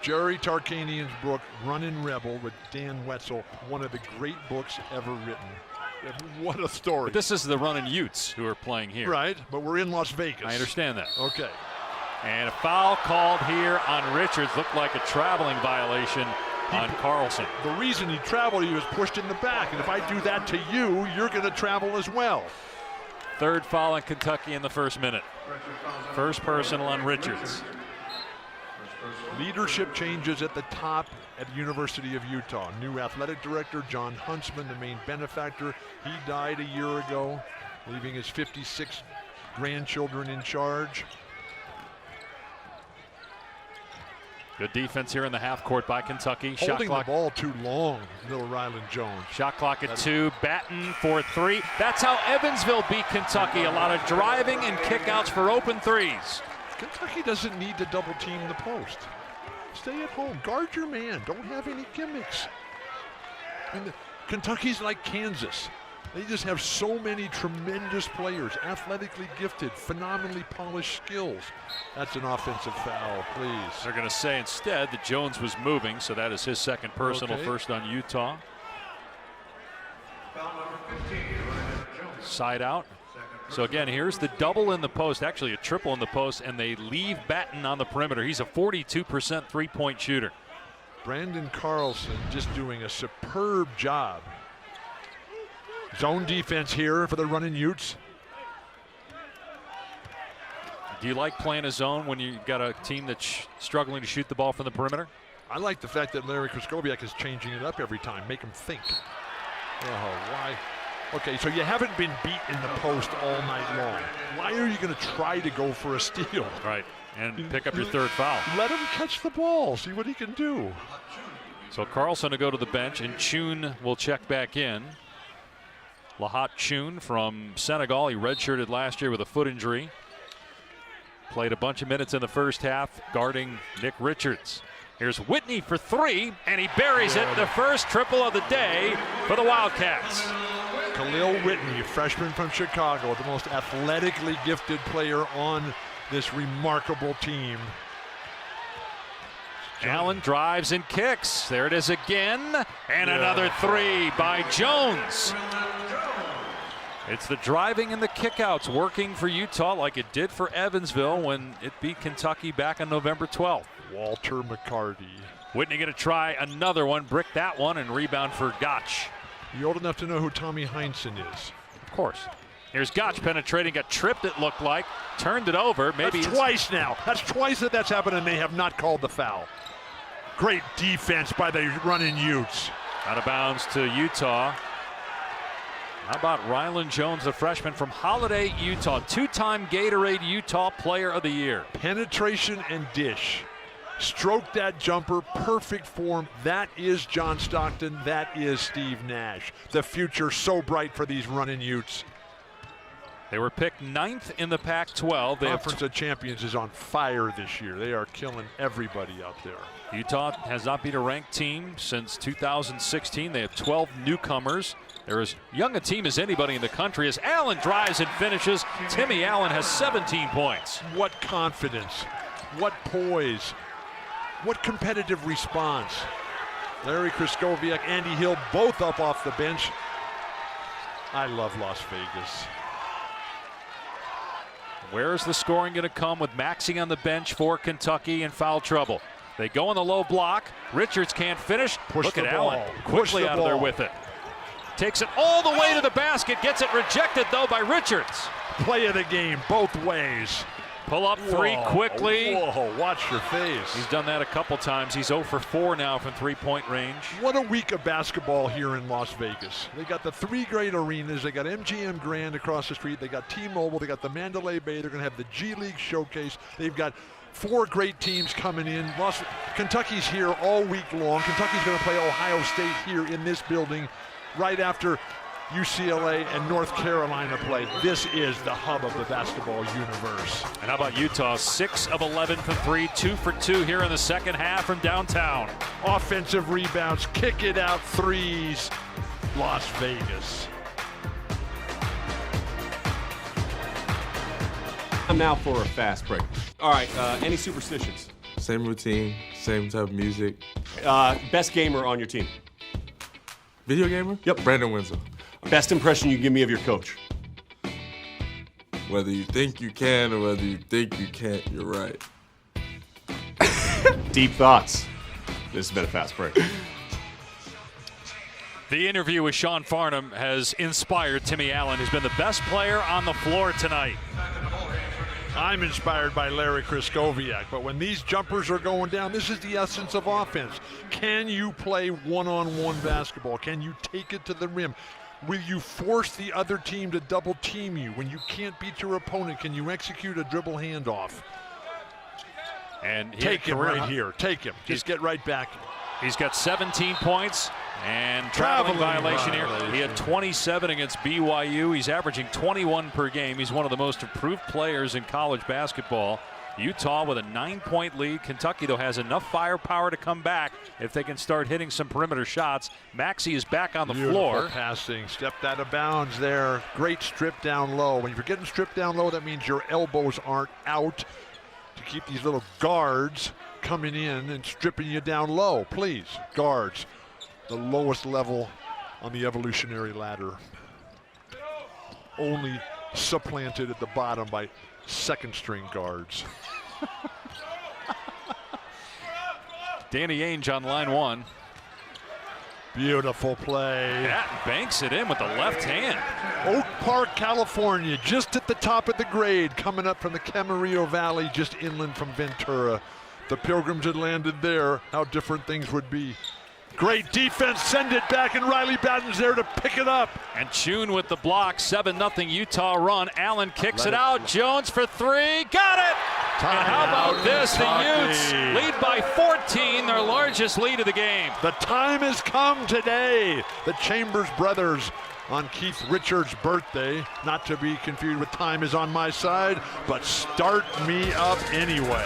Jerry Tarkanian's book, Runnin' Rebel, with Dan Wetzel, one of the great books ever written. What a story. But this is the running Utes who are playing here. Right, but we're in Las Vegas. I understand that. Okay. And a foul called here on Richards. Looked like a traveling violation on Carlson. The reason he traveled, he was pushed in the back. And if I do that to you, you're going to travel as well. 3rd foul in Kentucky in the 1st minute. 1st personal on Richards. Leadership changes at the top at the University of Utah. New athletic director, John Huntsman, the main benefactor. He died a year ago, leaving his 56 grandchildren in charge. Good defense here in the half court by Kentucky. Holding the ball too long, little Ryland Jones. Shot clock at 2, Batten for 3. That's how Evansville beat Kentucky. A lot of driving and kickouts for open 3s. Kentucky doesn't need to double team the post. Stay at home, guard your man, don't have any gimmicks. And Kentucky's like Kansas. They just have so many tremendous players, athletically gifted, phenomenally polished skills. That's an offensive foul, please. They're going to say instead that Jones was moving, so that is his second personal, Okay. first on Utah. Side out. So again, here's the double in the post, actually a triple in the post, and they leave Batten on the perimeter. He's a 42% three-point shooter. Brandon Carlson just doing a superb job. Zone defense here for the running Utes. Do you like playing a zone when you've got a team that's struggling to shoot the ball from the perimeter? I like the fact that Larry Kraskowiak is changing it up every time, make him think. Oh, why? Okay, so you haven't been beat in the post all night long. Why are you going to try to go for a steal? Right, and pick up your third foul. Let him catch the ball, see what he can do. So Carlson will go to the bench, and Chun will check back in. Lahat Chun from Senegal. He redshirted last year with a foot injury. Played a bunch of minutes in the first half, guarding Nick Richards. Here's Whitney for three, and he buries it. The first triple of the day for the Wildcats. Khalil Whitney, a freshman from Chicago, the most athletically gifted player on this remarkable team. Allen drives and kicks. There it is again, and another three by Jones. It's the driving and the kickouts working for Utah like it did for Evansville when it beat Kentucky back on November 12th. Walter McCarty. Whitney going to try another one, brick that one, and rebound for Gotch. You old enough to know who Tommy Heinsohn is? Of course. Here's Gotch penetrating, got tripped it looked like, turned it over. Maybe that's twice now. That's twice that's happened and they have not called the foul. Great defense by the running Utes. Out of bounds to Utah. How about Rylan Jones, the freshman from Holiday, Utah, two-time Gatorade Utah Player of the Year. Penetration and dish. Stroke that jumper, perfect form. That is John Stockton. That is Steve Nash. The future so bright for these running Utes. They were picked 9th in the Pac-12. Conference of Champions is on fire this year. They are killing everybody out there. Utah has not been a ranked team since 2016. They have 12 newcomers. They're as young a team as anybody in the country. As Allen drives and finishes, Timmy Allen has 17 points. What confidence, what poise, what competitive response. Larry Kraskowiak, Andy Hill, both up off the bench. I love Las Vegas. Where is the scoring going to come with Maxey on the bench for Kentucky in foul trouble? They go in the low block. Richards can't finish. Look at Allen. Quickly out of there with it. Takes it all the way to the basket. Gets it rejected, though, by Richards. Play of the game both ways. Pull up three quickly. Whoa, watch your face. He's done that a couple times. He's 0 for 4 now from three-point range. What a week of basketball here in Las Vegas. They got the three great arenas. They got MGM Grand across the street. They got T-Mobile. They got the Mandalay Bay. They're going to have the G League Showcase. They've got 4 great teams coming in. Kentucky's here all week long. Kentucky's going to play Ohio State here in this building right after UCLA and North Carolina play. This is the hub of the basketball universe. And how about Utah? 6 of 11 from 3, 2 for 2 here in the second half from downtown. Offensive rebounds, kick it out threes. Las Vegas. I'm now for a fast break. All right, any superstitions? Same routine, same type of music. Best gamer on your team? Video gamer? Yep. Brandon Winslow. Best impression you can give me of your coach? Whether you think you can or whether you think you can't, you're right. Deep thoughts. This has been a fast break. The interview with Sean Farnham has inspired Timmy Allen, who's been the best player on the floor tonight. I'm inspired by Larry Kraskowiak, but when these jumpers are going down, this is the essence of offense. Can you play one-on-one basketball? Can you take it to the rim? Will you force the other team to double team you? When you can't beat your opponent, can you execute a dribble handoff? And take him right here. Take him. Just get right back. He's got 17 points and traveling violation here. He had 27 against BYU. He's averaging 21 per game. He's one of the most improved players in college basketball. Utah with a 9-point lead. Kentucky, though, has enough firepower to come back if they can start hitting some perimeter shots. Maxey is back on the floor. Passing, stepped out of bounds there. Great strip down low. When you're getting stripped down low, that means your elbows aren't out to keep these little guards coming in and stripping you down low. Please, guards, the lowest level on the evolutionary ladder. Only supplanted at the bottom by second string guards. Danny Ainge on line one. Beautiful play. That banks it in with the left hand. Oak Park, California, just at the top of the grade, coming up from the Camarillo Valley, just inland from Ventura. The Pilgrims had landed there. How different things would be. Great defense, send it back, and Riley Batten's there to pick it up. And Chun with the block, 7-0 Utah run. Allen kicks it out. Jones for three, got it! And how about this? The Utes lead by 14, their largest lead of the game. The time has come today. The Chambers brothers on Keith Richards' birthday. Not to be confused with Time Is on My Side, but start me up anyway.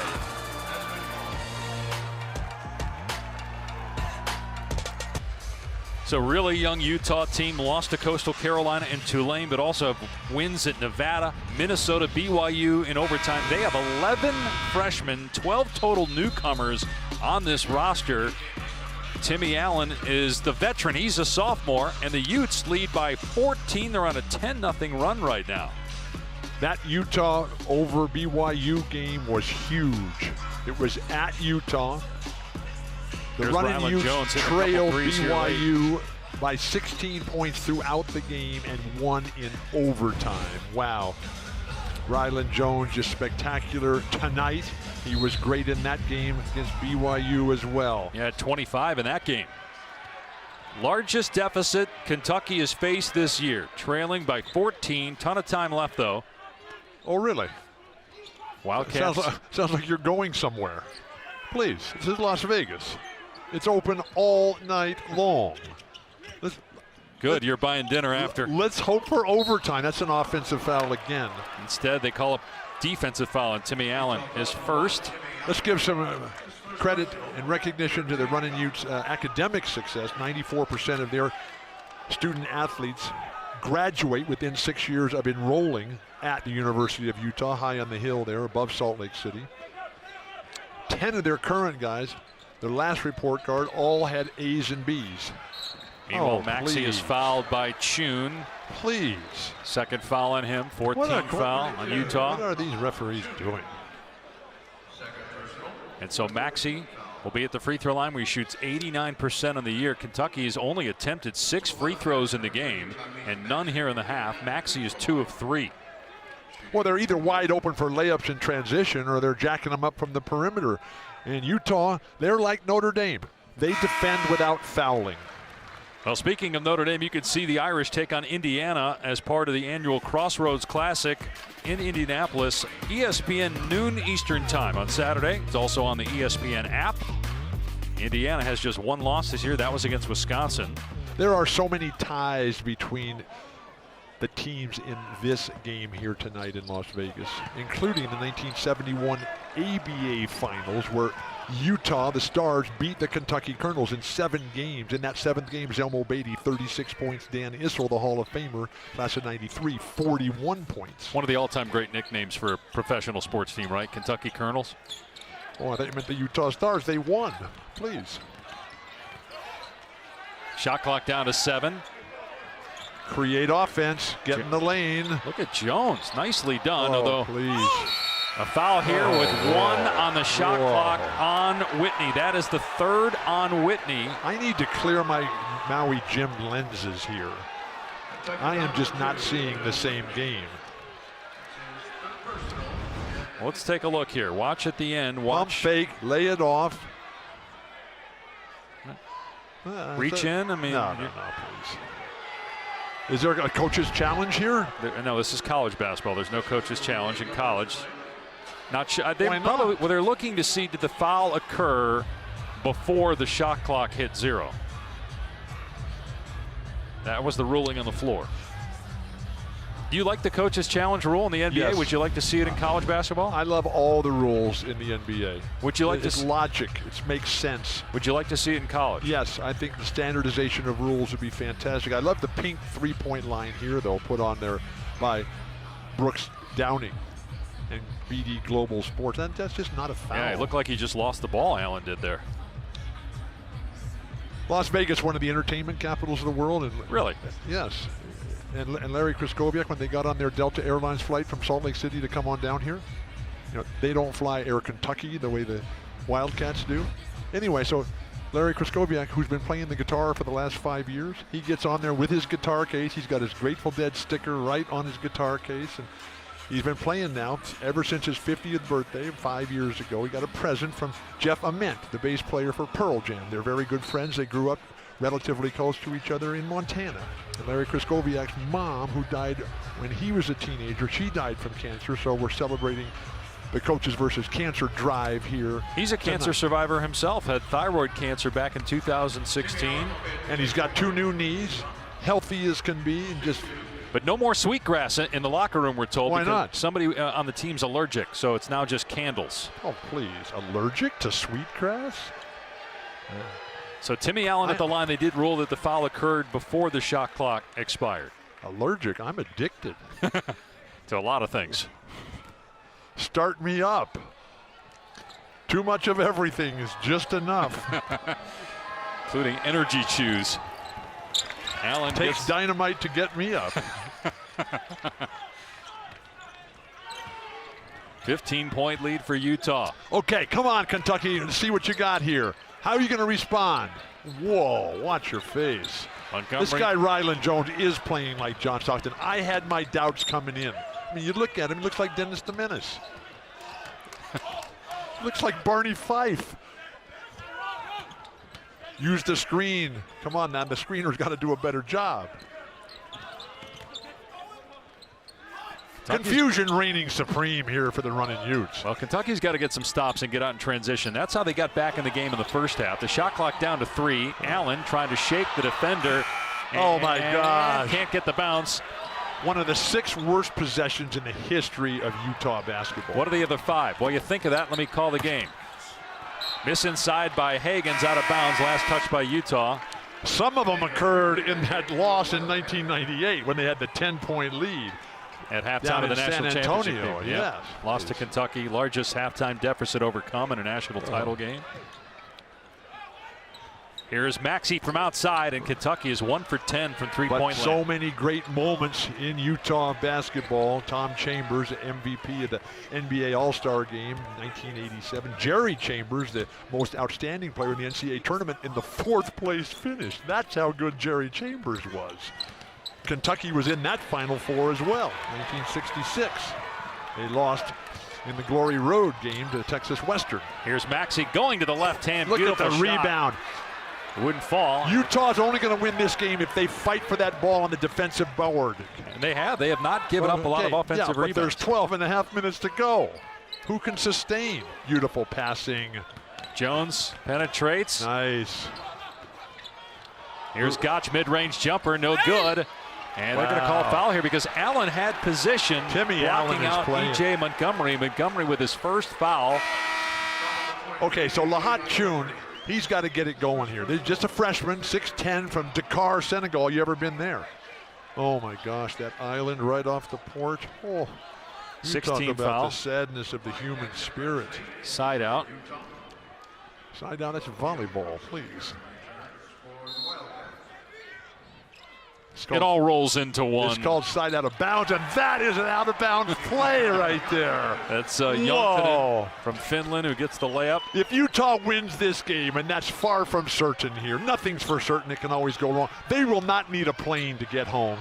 So really young Utah team lost to Coastal Carolina and Tulane, but also have wins at Nevada, Minnesota, BYU in overtime. They have 11 freshmen, 12 total newcomers on this roster. Timmy Allen is the veteran. He's a sophomore, and the Utes lead by 14. They're on a 10-0 run right now. That Utah over BYU game was huge. It was at Utah. The Here's running Rylan Utes Jones trailed BYU by 16 points throughout the game and won in overtime. Wow. Rylan Jones just spectacular tonight. He was great in that game against BYU as well. Yeah, 25 in that game. Largest deficit Kentucky has faced this year, trailing by 14. Ton of time left, though. Oh, really? Wildcats. Sounds like you're going somewhere. Please, this is Las Vegas. It's open all night long. Good, you're buying dinner after. Let's hope for overtime. That's an offensive foul again. Instead, they call a defensive foul on Timmy Allen, his first. Let's give some credit and recognition to the running Utes' academic success. 94% of their student athletes graduate within 6 years of enrolling at the University of Utah, high on the hill there above Salt Lake City. 10 of their current guys, their last report card, all had A's and B's. Meanwhile, Maxey is fouled by Chun. Please. Second foul on him, 14th foul on Utah. What are these referees doing? And so Maxey will be at the free throw line where he shoots 89% on the year. Kentucky has only attempted 6 free throws in the game and none here in the half. Maxey is 2 of 3. Well, they're either wide open for layups in transition or they're jacking them up from the perimeter. And Utah, they're like Notre Dame. They defend without fouling. Well, speaking of Notre Dame, you could see the Irish take on Indiana as part of the annual Crossroads Classic in Indianapolis. ESPN noon Eastern time on Saturday. It's also on the ESPN app. Indiana has just one loss this year. That was against Wisconsin. There are so many ties between the teams in this game here tonight in Las Vegas, including the 1971 ABA Finals, where Utah, the Stars, beat the Kentucky Colonels in 7 games. In that 7th game, Zelmo Beatty, 36 points. Dan Issel, the Hall of Famer, class of 93, 41 points. One of the all-time great nicknames for a professional sports team, right? Kentucky Colonels. Oh, I thought you meant the Utah Stars. They won. Please. Shot clock down to 7. Create offense, get in the lane. Look at Jones, nicely done, Oh, although please. a foul here with 1 on the shot clock on Whitney. That is the 3rd on Whitney. I need to clear my Maui Jim lenses here. I am just not seeing the same game. Let's take a look here. Watch at the end. Pump Watch. fake, lay it off. Reach in. I mean, no, please. Is there a coach's challenge here? No, this is college basketball. There's no coach's challenge in college. Not sure. They Why not? probably, well, they're looking to see did the foul occur before the shot clock hit 0. That was the ruling on the floor. Do you like the coach's challenge rule in the NBA? Yes. Would you like to see it in college basketball? I love all the rules in the NBA. Would you like It's logic. It makes sense. Would you like to see it in college? Yes, I think the standardization of rules would be fantastic. I love the pink three-point line here, though, put on there by Brooks Downing and BD Global Sports. That's just not a foul. Yeah, it looked like he just lost the ball, Allen did there. Las Vegas, one of the entertainment capitals of the world. And Really? Yes. And Larry Kraskowiak, when they got on their Delta Airlines flight from Salt Lake City to come on down here, they don't fly Air Kentucky the way the Wildcats do. Anyway, so Larry Kraskowiak, who's been playing the guitar for the last 5 years, he gets on there with his guitar case. He's got his Grateful Dead sticker right on his guitar case. And he's been playing now ever since his 50th birthday 5 years ago. He got a present from Jeff Ament, the bass player for Pearl Jam. They're very good friends. They grew up relatively close to each other in Montana. And Larry Kraskowiak's mom, who died when he was a teenager, she died from cancer, so we're celebrating the Coaches versus Cancer drive here. He's a cancer survivor himself, had thyroid cancer back in 2016. And he's got 2 new knees, healthy as can be, and just... But no more sweetgrass in the locker room, we're told. Why not? Somebody on the team's allergic, so it's now just candles. Oh, please. Allergic to sweetgrass? So Timmy Allen at the line. They did rule that the foul occurred before the shot clock expired. Allergic? I'm addicted. To a lot of things. Start me up. Too much of everything is just enough. Including energy chews. Allen Takes dynamite to get me up. 15-point lead for Utah. Okay, come on, Kentucky. See what you got here. How are you going to respond? Whoa, watch your face. Montgomery. This guy, Ryland Jones, is playing like John Stockton. I had my doubts coming in. I mean, you look at him, he looks like Dennis the Menace. Looks like Barney Fife. Use the screen. Come on now, the screener's got to do a better job. Confusion reigning supreme here for the running Utes. Well, Kentucky's got to get some stops and get out in transition. That's how they got back in the game in the first half. The shot clock down to 3. Allen trying to shake the defender. Oh my gosh. Can't get the bounce. One of the 6 worst possessions in the history of Utah basketball. What are the other 5? Well, you think of that, let me call the game. Miss inside by Hagens, out of bounds, last touch by Utah. Some of them occurred in that loss in 1998 when they had the 10-point lead. At halftime Down of the in national San championship Antonio, game. yes. Lost to Kentucky, largest halftime deficit overcome in a national title game. Here's Maxey from outside, and Kentucky is 1 for 10 from three-point But so land. many great moments in Utah basketball. Tom Chambers, MVP of the NBA All-Star Game, 1987. Jerry Chambers, the most outstanding player in the NCAA tournament, in the 4th place finish. That's how good Jerry Chambers was. Kentucky was in that Final Four as well, 1966. They lost in the Glory Road game to Texas Western. Here's Maxey going to the left hand. Look at the Beautiful shot. rebound. It wouldn't fall. Utah's only going to win this game if they fight for that ball on the defensive board. And they have. They have not given up a lot of offensive but rebounds. there's 12 and a half minutes to go. Who can sustain? Beautiful passing. Jones penetrates. Nice. Here's Gotch, mid-range jumper, no good. And they're going to call a foul here because Allen had position. Timmy blocking Allen is out playing. E.J. Montgomery. Montgomery with his first foul. Okay, so Lahat Chun, he's got to get it going here. They're just a freshman, 6'10", from Dakar, Senegal. You ever been there? Oh my gosh, that island right off the porch. Oh, you 16 talk about foul. the sadness of the human spirit. Side out. Side down, that's volleyball, please. It all rolls into one. It's called side out of bounds, and that is an out of bounds play right there. That's Jonkanen from Finland who gets the layup. If Utah wins this game, and that's far from certain here, nothing's for certain, it can always go wrong. They will not need a plane to get home.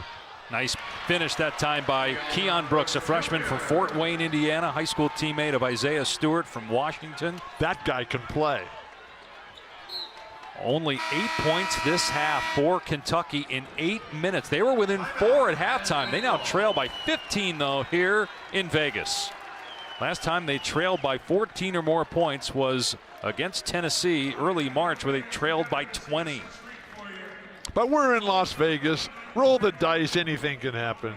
Nice finish that time by Keon Brooks, a freshman from Fort Wayne, Indiana, high school teammate of Isaiah Stewart from Washington. That guy can play. Only 8 points this half for Kentucky in 8 minutes. They were within 4 at halftime. They now trail by 15, though, here in Vegas. Last time they trailed by 14 or more points was against Tennessee early March, where they trailed by 20. But we're in Las Vegas. Roll the dice. Anything can happen.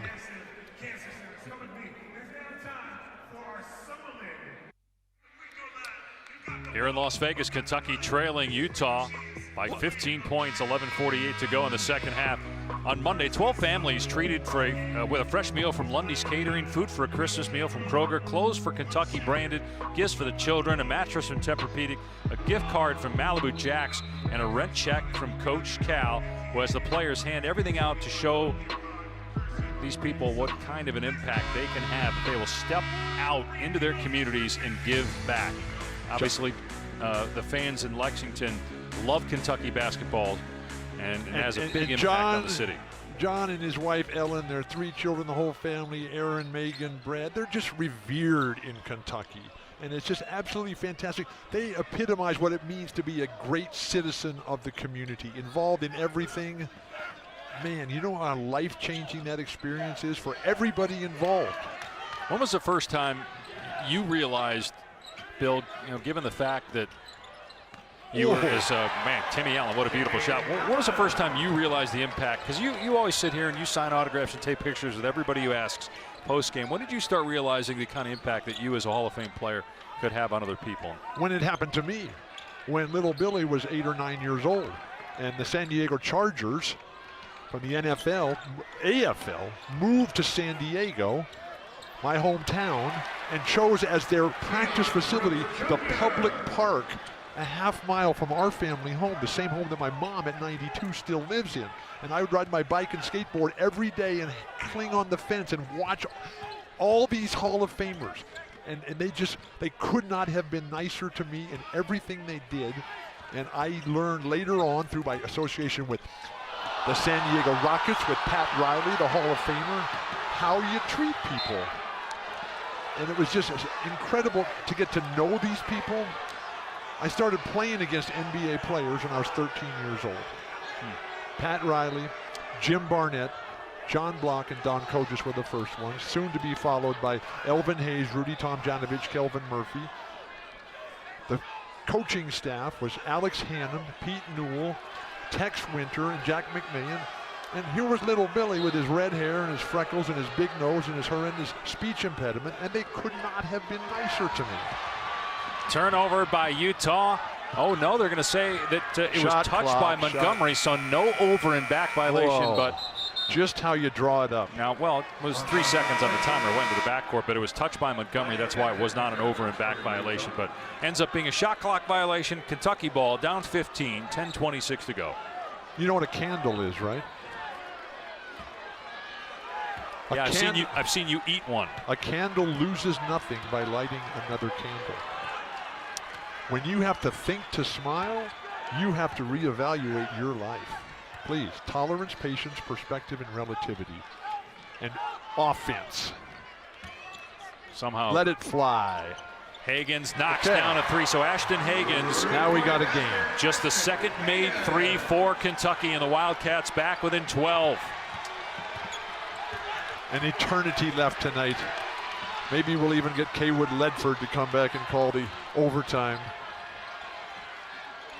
Here in Las Vegas, Kentucky trailing Utah by 15 points, 11:48 to go in the second half. On Monday, 12 families treated with a fresh meal from Lundy's Catering, food for a Christmas meal from Kroger, clothes for Kentucky branded, gifts for the children, a mattress from Tempur-Pedic, a gift card from Malibu Jacks, and a rent check from Coach Cal, who has the players hand everything out to show these people what kind of an impact they can have if they will step out into their communities and give back. Obviously, the fans in Lexington love Kentucky basketball, and it has a big impact on the city. John and his wife Ellen, their 3 children, the whole family, Aaron, Megan, Brad, they're just revered in Kentucky. And it's just absolutely fantastic. They epitomize what it means to be a great citizen of the community, involved in everything. Man, you know how life-changing that experience is for everybody involved. When was the first time you realized, Bill, given the fact that you were man, Timmy Allen, what a beautiful shot. When was the first time you realized the impact? Because you always sit here and you sign autographs and take pictures with everybody who asks post-game. When did you start realizing the kind of impact that you as a Hall of Fame player could have on other people? When it happened to me, when little Billy was 8 or 9 years old, and the San Diego Chargers from the AFL moved to San Diego, my hometown, and chose as their practice facility the public park a half-mile from our family home, the same home that my mom at 92 still lives in. And I would ride my bike and skateboard every day and cling on the fence and watch all these Hall of Famers. And they could not have been nicer to me in everything they did. And I learned later on through my association with the San Diego Rockets, with Pat Riley, the Hall of Famer, how you treat people. And it was just incredible to get to know these people. I started playing against NBA players when I was 13 years old. Pat Riley, Jim Barnett, John Block, and Don Kogis were the first ones, soon to be followed by Elvin Hayes, Rudy Tomjanovich, Kelvin Murphy. The coaching staff was Alex Hannum, Pete Newell, Tex Winter, and Jack McMahon. And here was little Billy with his red hair and his freckles and his big nose and his horrendous speech impediment, and they could not have been nicer to me. Turnover by Utah. Oh no, they're going to say that it was touched by Montgomery, so no over and back violation. But just how you draw it up. Now, well, it was 3 seconds on the timer, went to the backcourt, but it was touched by Montgomery. That's why it was not an over and back violation, but ends up being a shot clock violation. Kentucky ball down 15, 10:26 to go. You know what a candle is, right? Yeah, I've seen you eat one. A candle loses nothing by lighting another candle. When you have to think to smile, you have to reevaluate your life. Please, tolerance, patience, perspective, and relativity. And offense. Somehow. Let it fly. Hagans knocks down a 3, so Ashton Hagans. Now we got a game. Just the second made 3 for Kentucky, and the Wildcats back within 12. An eternity left tonight. Maybe we'll even get Kaywood Ledford to come back and call the overtime.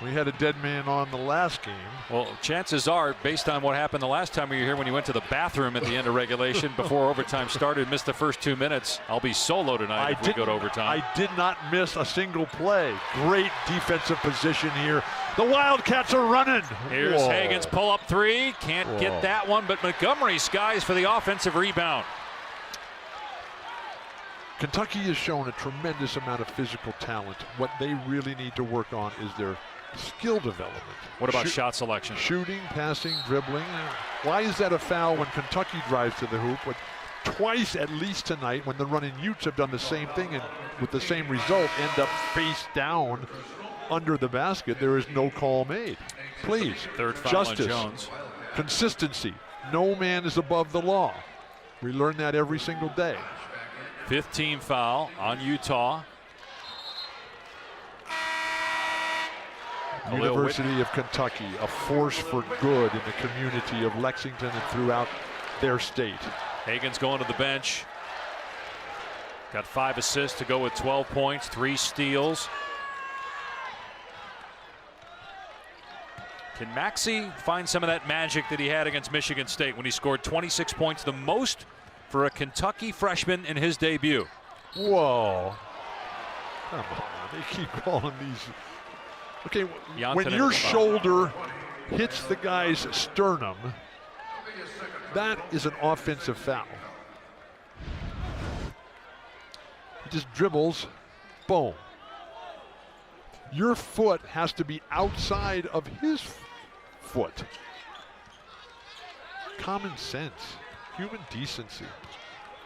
We had a dead man on the last game. Well, chances are, based on what happened the last time we were here when you went to the bathroom at the end of regulation before overtime started, missed the first 2 minutes, I'll be solo tonight if we go to overtime. I did not miss a single play. Great defensive position here. The Wildcats are running. Here's Hagans, pull up 3. Can't get that one, but Montgomery skies for the offensive rebound. Kentucky has shown a tremendous amount of physical talent. What they really need to work on is their skill development. What about shot selection? Shooting, passing, dribbling. Why is that a foul when Kentucky drives to the hoop? But twice at least tonight when the running Utes have done the same thing and with the same result end up face down under the basket, there is no call made. Please, third foul justice, on Jones. Consistency. No man is above the law. We learn that every single day. 15 foul on Utah. University of Kentucky, a force for good in the community of Lexington and throughout their state. Hagans going to the bench. Got 5 assists to go with 12 points, 3 steals. Can Maxey find some of that magic that he had against Michigan State when he scored 26 points, the most for a Kentucky freshman in his debut? Whoa. Come on. They keep calling these. Okay, Janssen when your shoulder hits the guy's sternum, that is an offensive foul. He just dribbles, boom. Your foot has to be outside of his foot. Common sense, human decency,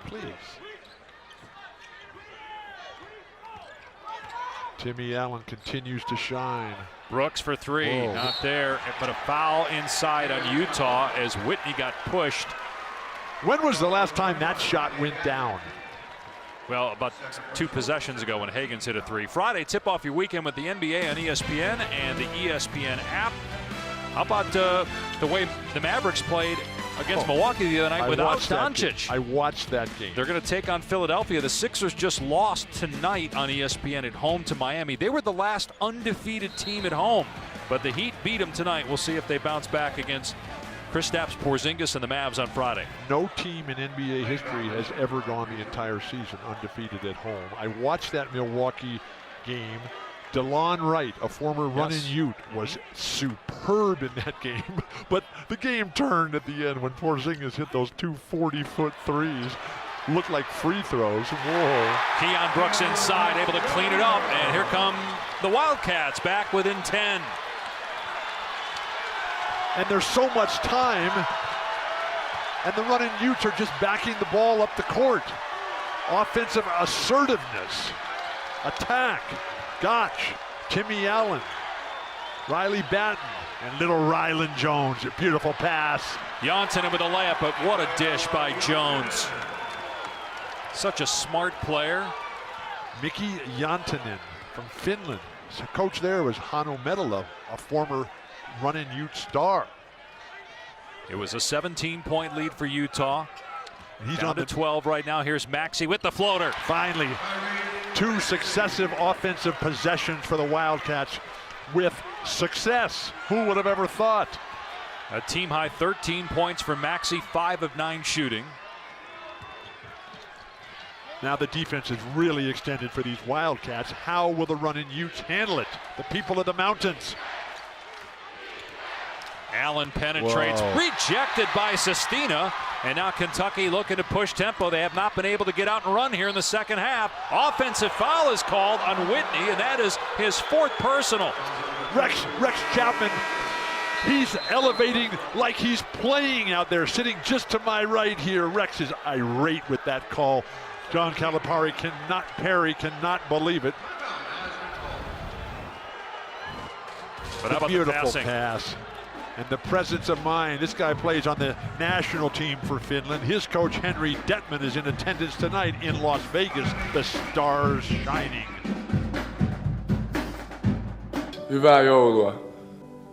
please. Timmy Allen continues to shine. Brooks for three, Whoa. not there, but a foul inside on Utah as Whitney got pushed. When was the last time that shot went down? Well, about 2 possessions ago when Higgins hit a three. Friday, tip off your weekend with the NBA on ESPN and the ESPN app. How about the way the Mavericks played against Milwaukee the other night without Doncic? I watched that game. They're going to take on Philadelphia. The Sixers just lost tonight on ESPN at home to Miami. They were the last undefeated team at home, but the Heat beat them tonight. We'll see if they bounce back against Kristaps Porzingis and the Mavs on Friday. No team in NBA history has ever gone the entire season undefeated at home. I watched that Milwaukee game. DeLon Wright, a former running Ute, was superb in that game. But the game turned at the end when Porzingis hit those 2 40-foot threes. Looked like free throws. Whoa. Keon Brooks inside, able to clean it up. And here come the Wildcats back within 10. And there's so much time. And the running Utes are just backing the ball up the court. Offensive assertiveness. Attack. Gotch, Timmy Allen, Riley Batten, and little Rylan Jones. A beautiful pass. Janssen with a layup, but what a dish by Jones. Such a smart player. Mikki Jantanen from Finland. So coach there was Hannu Metala, a former running Ute star. It was a 17-point lead for Utah. He's down on to 12 right now. Here's Maxey with the floater. Finally, 2 successive offensive possessions for the Wildcats with success. Who would have ever thought? A team high 13 points for Maxey, 5 of 9 shooting. Now the defense is really extended for these Wildcats. How will the running Utes handle it? The people of the mountains. Allen penetrates, rejected by Sestina. And now Kentucky looking to push tempo. They have not been able to get out and run here in the second half. Offensive foul is called on Whitney, and that is his 4th personal. Rex Chapman, he's elevating like he's playing out there, sitting just to my right here. Rex is irate with that call. John Calipari cannot believe it. But how about beautiful the pass. And the presence of mind. This guy plays on the national team for Finland. His coach, Henry Detman, is in attendance tonight in Las Vegas. The stars shining. Hyvää joulua.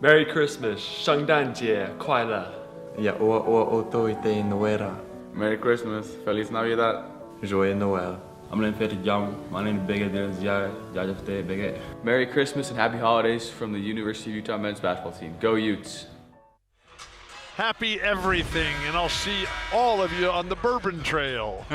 Merry Christmas, 圣诞节快乐. Ja otoite Noera. Merry Christmas, Feliz Navidad. Joyeux Noël. I'm named Fetty Young. My name is Bigger. Merry Christmas and happy holidays from the University of Utah men's basketball team. Go Utes. Happy everything, and I'll see all of you on the Bourbon Trail.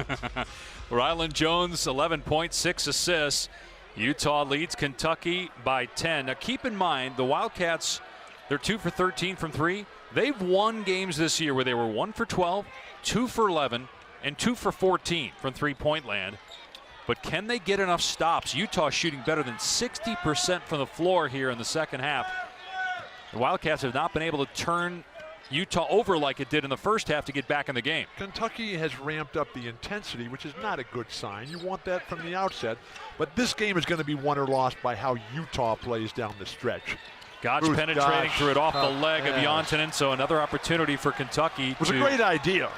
Rylan Jones, 11 points, 6 assists. Utah leads Kentucky by 10. Now keep in mind, the Wildcats, they're 2 for 13 from 3. They've won games this year where they were 1 for 12, 2 for 11, and 2 for 14 from three-point land. But can they get enough stops? Utah shooting better than 60% from the floor here in the second half. The Wildcats have not been able to turn Utah over like it did in the first half to get back in the game. Kentucky has ramped up the intensity, which is not a good sign. You want that from the outset. But this game is going to be won or lost by how Utah plays down the stretch. Gotch penetrating through it off the leg of Jantanen, so another opportunity for Kentucky. It was a great idea.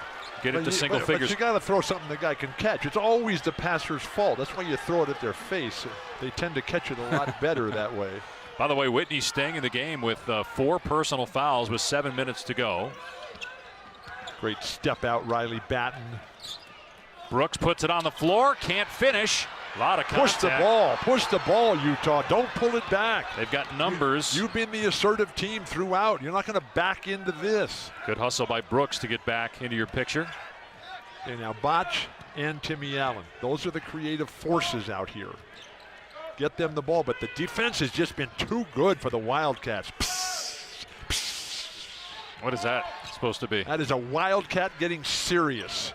Get it to single figures. But you got to throw something the guy can catch. It's always the passer's fault. That's why you throw it at their face. They tend to catch it a lot better that way. By the way, Whitney staying in the game with 4 personal fouls with 7 minutes to go. Great step out, Riley Batten. Brooks puts it on the floor, can't finish. A lot of contact. Push the ball, Utah. Don't pull it back. They've got numbers. You've been the assertive team throughout. You're not going to back into this. Good hustle by Brooks to get back into your picture. Okay, now Botch and Timmy Allen. Those are the creative forces out here. get them the ball, but the defense has just been too good for the Wildcats. What is that supposed to be? That is a Wildcat getting serious.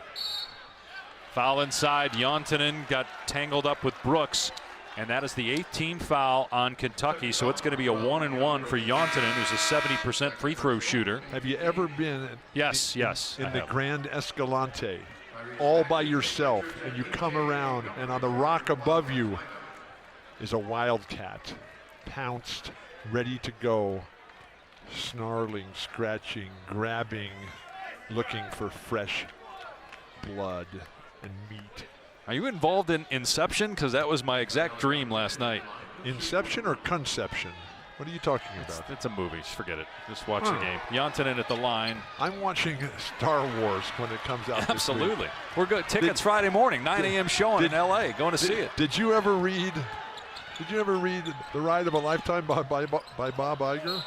Foul inside. Jontanen got tangled up with Brooks, and that is the 18th foul on Kentucky. So it's going to be a 1-and-1 for Jontanen, who's a 70% free throw shooter. Have you ever been Yes, in the Grand Escalante all by yourself, and you come around, and on the rock above you is a Wildcat, pounced, ready to go, snarling, scratching, grabbing, looking for fresh blood and meat. Are you involved in Inception? Because that was my exact dream last night. Inception or Conception? What are you talking about? It's a movie. Just forget it. Just watch the game. Jontanen at the line. I'm watching Star Wars when it comes out. Absolutely. We're good. Tickets Friday morning, 9 a.m. showing in L.A. Going to see it. Did you ever read The Ride of a Lifetime by Bob Iger?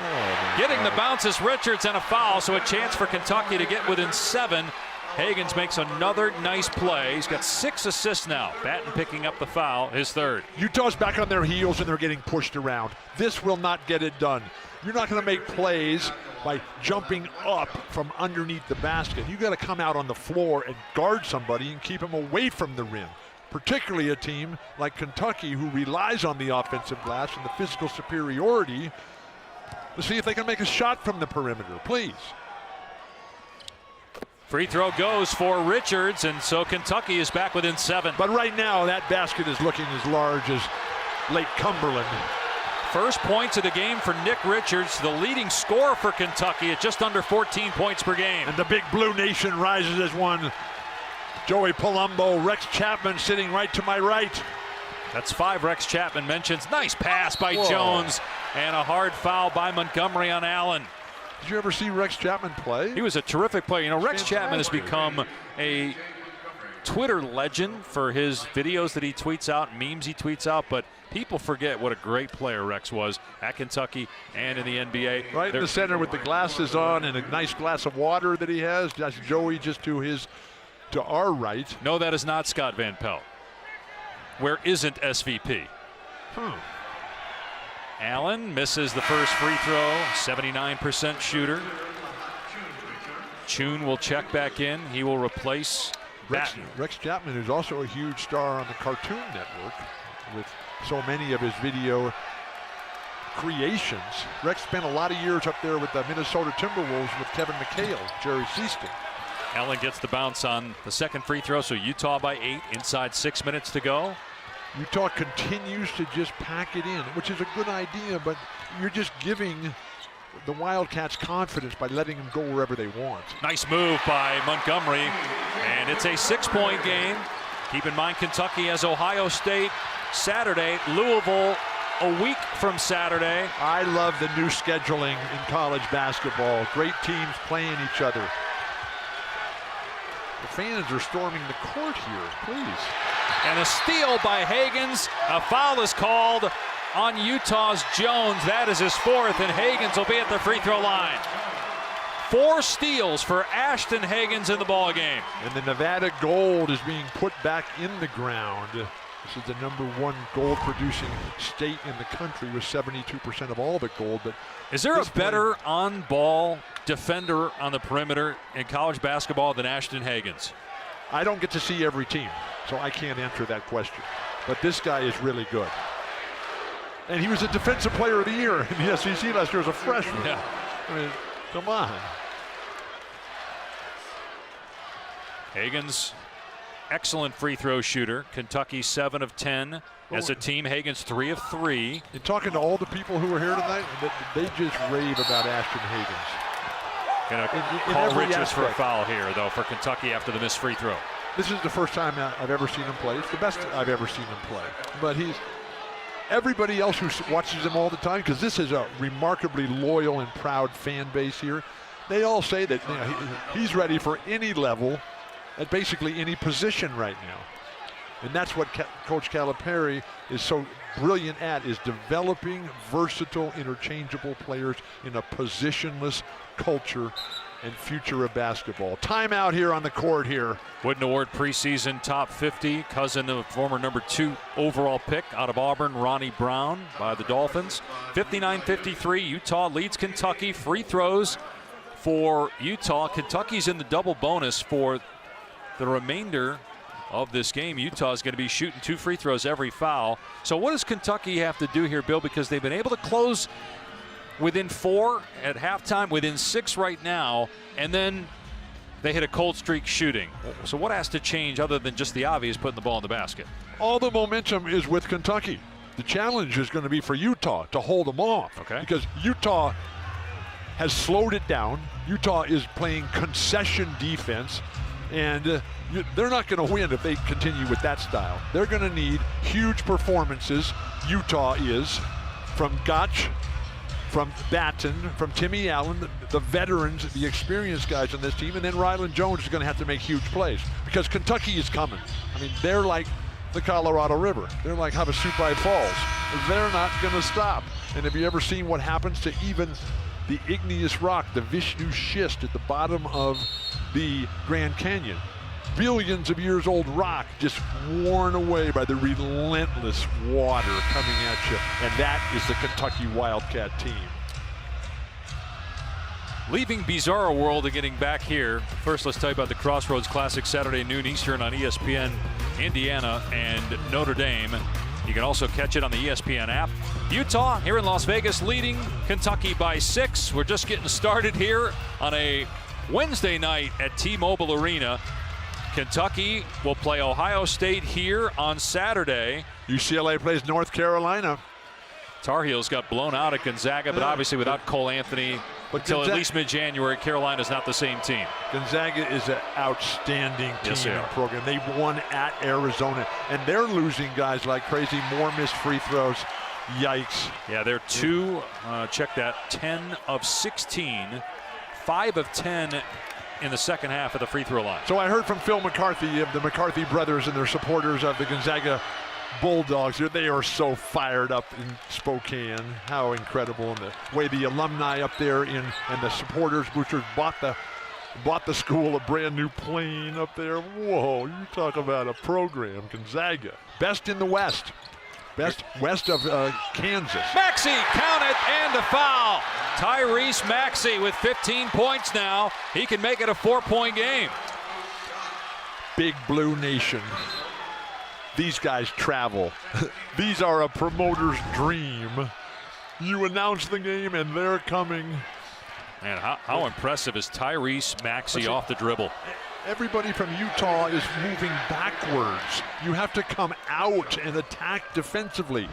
Oh, getting the bounce is Richards and a foul, so a chance for Kentucky to get within 7. Hagans makes another nice play. He's got 6 assists now. Batten picking up the foul, his 3rd. Utah's back on their heels and they're getting pushed around. This will not get it done. You're not going to make plays by jumping up from underneath the basket. You got to come out on the floor and guard somebody and keep them away from the rim. Particularly a team like Kentucky who relies on the offensive glass and the physical superiority to see if they can make a shot from the perimeter. Please. Free throw goes for Richards, and so Kentucky is back within 7. But right now, that basket is looking as large as Lake Cumberland. First points of the game for Nick Richards, the leading scorer for Kentucky at just under 14 points per game. And the big Blue Nation rises as one. Joey Palumbo, Rex Chapman sitting right to my right. That's 5 Rex Chapman mentions. Nice pass by Jones, and a hard foul by Montgomery on Allen. Did you ever see Rex Chapman play? He was a terrific player. You know, Rex Chapman has become a Twitter legend for his videos that he tweets out, memes he tweets out, but people forget what a great player Rex was at Kentucky and in the NBA. Right in the center with the glasses on and a nice glass of water that he has. That's Joey just to our right. No, that is not Scott Van Pelt. Where isn't SVP? Allen misses the first free throw, 79% shooter. Chun will check back in. He will replace Rex Chapman, who's also a huge star on the Cartoon Network with so many of his video creations. Rex spent a lot of years up there with the Minnesota Timberwolves with Kevin McHale, Jerry Seaston. Allen gets the bounce on the second free throw, so Utah by 8, inside 6 minutes to go. Utah continues to just pack it in, which is a good idea, but you're just giving the Wildcats confidence by letting them go wherever they want. Nice move by Montgomery, and it's a 6-point game. Keep in mind, Kentucky has Ohio State Saturday, Louisville a week from Saturday. I love the new scheduling in college basketball. Great teams playing each other. The fans are storming the court here, please. And a steal by Hagans. A foul is called on Utah's Jones. That is his 4th, and Hagans will be at the free throw line. 4 steals for Ashton Hagans in the ball game. And the Nevada gold is being put back in the ground. This is the #1 gold producing state in the country with 72% of all the gold. But is there a better on-ball defender on the perimeter in college basketball than Ashton Hagans? I don't get to see every team, so I can't answer that question. But this guy is really good. And he was a Defensive Player of the Year in the SEC last year as a freshman. Yeah. I mean, come on. Hagans, excellent free throw shooter. Kentucky 7 of 10 as a team. Hagans 3 of 3. And talking to all the people who are here tonight, they just rave about Ashton Hagans. Gonna call Richards for a foul here, though, for Kentucky after the missed free throw. This is the first time I've ever seen him play. It's the best I've ever seen him play. But everybody else who watches him all the time, because this is a remarkably loyal and proud fan base here, they all say that he's ready for any level at basically any position right now. And that's what Coach Calipari is so brilliant at, is developing versatile, interchangeable players in a positionless culture and future of basketball. Timeout here on the court here. Wooden Award preseason top 50. Cousin of former #2 overall pick out of Auburn, Ronnie Brown, by the Dolphins. 59-53, Utah leads Kentucky. Free throws for Utah. Kentucky's in the double bonus for the remainder of this game. Utah is going to be shooting 2 free throws every foul. So what does Kentucky have to do here, Bill? Because they've been able to close within 4 at halftime, within 6 right now, and then they hit a cold streak shooting. So what has to change other than just the obvious, putting the ball in the basket? All the momentum is with Kentucky. The challenge is going to be for Utah to hold them off. Okay. Because Utah has slowed it down. Utah is playing concession defense, and they're not going to win if they continue with that style. They're going to need huge performances. Utah is, from Gotch, from Batten, from Timmy Allen, the veterans, the experienced guys on this team, and then Ryland Jones is going to have to make huge plays because Kentucky is coming. I mean, they're like the Colorado River. They're like Havasupai Falls. They're not going to stop. And have you ever seen what happens to even the igneous rock, the Vishnu schist at the bottom of the Grand Canyon? Billions of years old rock just worn away by the relentless water coming at you. And that is the Kentucky Wildcat team. Leaving Bizarro World and getting back here. First, let's tell you about the Crossroads Classic, Saturday noon Eastern on ESPN, Indiana and Notre Dame. You can also catch it on the ESPN app. Utah here in Las Vegas leading Kentucky by 6. We're just getting started here on a Wednesday night at T-Mobile Arena. Kentucky will play Ohio State here on Saturday. UCLA plays North Carolina. Tar Heels got blown out at Gonzaga, but obviously without Cole Anthony until at least mid-January, Carolina's not the same team. Gonzaga is an outstanding team and program. They won at Arizona, and they're losing guys like crazy. More missed free throws. Yikes. Yeah, they're 10 of 16, 5 of 10 in the second half of the free throw line. So I heard from Phil McCarthy of the McCarthy brothers and their supporters of the Gonzaga Bulldogs. They are so fired up in Spokane. How incredible. And the way the alumni up there and the supporters, boosters bought the school a brand new plane up there. Whoa, you talk about a program. Gonzaga, best in the West. Best west of Kansas. Maxey, count it, and a foul. Tyrese Maxey with 15 points now. He can make it a 4-point game. Big Blue Nation. These guys travel. These are a promoter's dream. You announce the game and they're coming. Man, how impressive is Tyrese Maxey off the dribble? Everybody from Utah is moving backwards. You have to come out and attack defensively.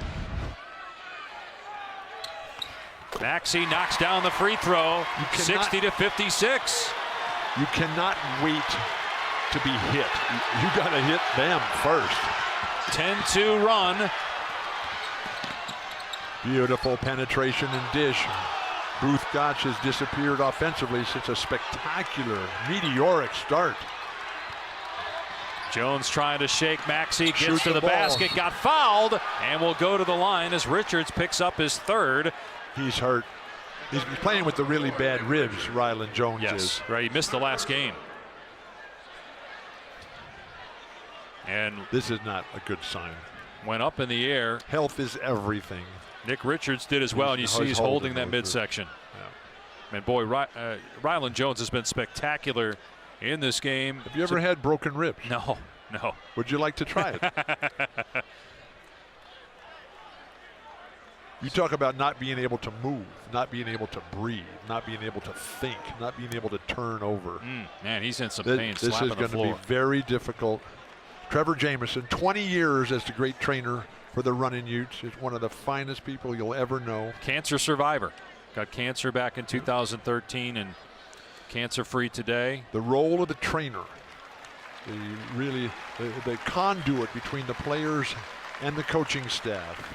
Maxey knocks down the free throw, 60-56. You cannot wait to be hit. You got to hit them first. 10-2 run. Beautiful penetration and dish. Booth Gotch has disappeared offensively since a spectacular, meteoric start. Jones trying to shake Maxey, gets to the basket, got fouled, and will go to the line as Richards picks up his third. He's hurt. He's playing with the really bad ribs, Ryland Jones is. Right, he missed the last game. And this is not a good sign. Went up in the air. Health is everything. Nick Richards did as well, and you see he's holding that midsection. Yeah. And boy, Ryland Jones has been spectacular in this game. Have you ever had broken ribs? No. Would you like to try it? You talk about not being able to move, not being able to breathe, not being able to think, not being able to turn over. Man, he's in some pain. This is going to be very difficult. Trevor Jamison, 20 years as the great trainer for the Runnin' Utes, is one of the finest people you'll ever know. Cancer survivor. Got cancer back in 2013 and cancer-free today. The role of the trainer, the conduit between the players and the coaching staff.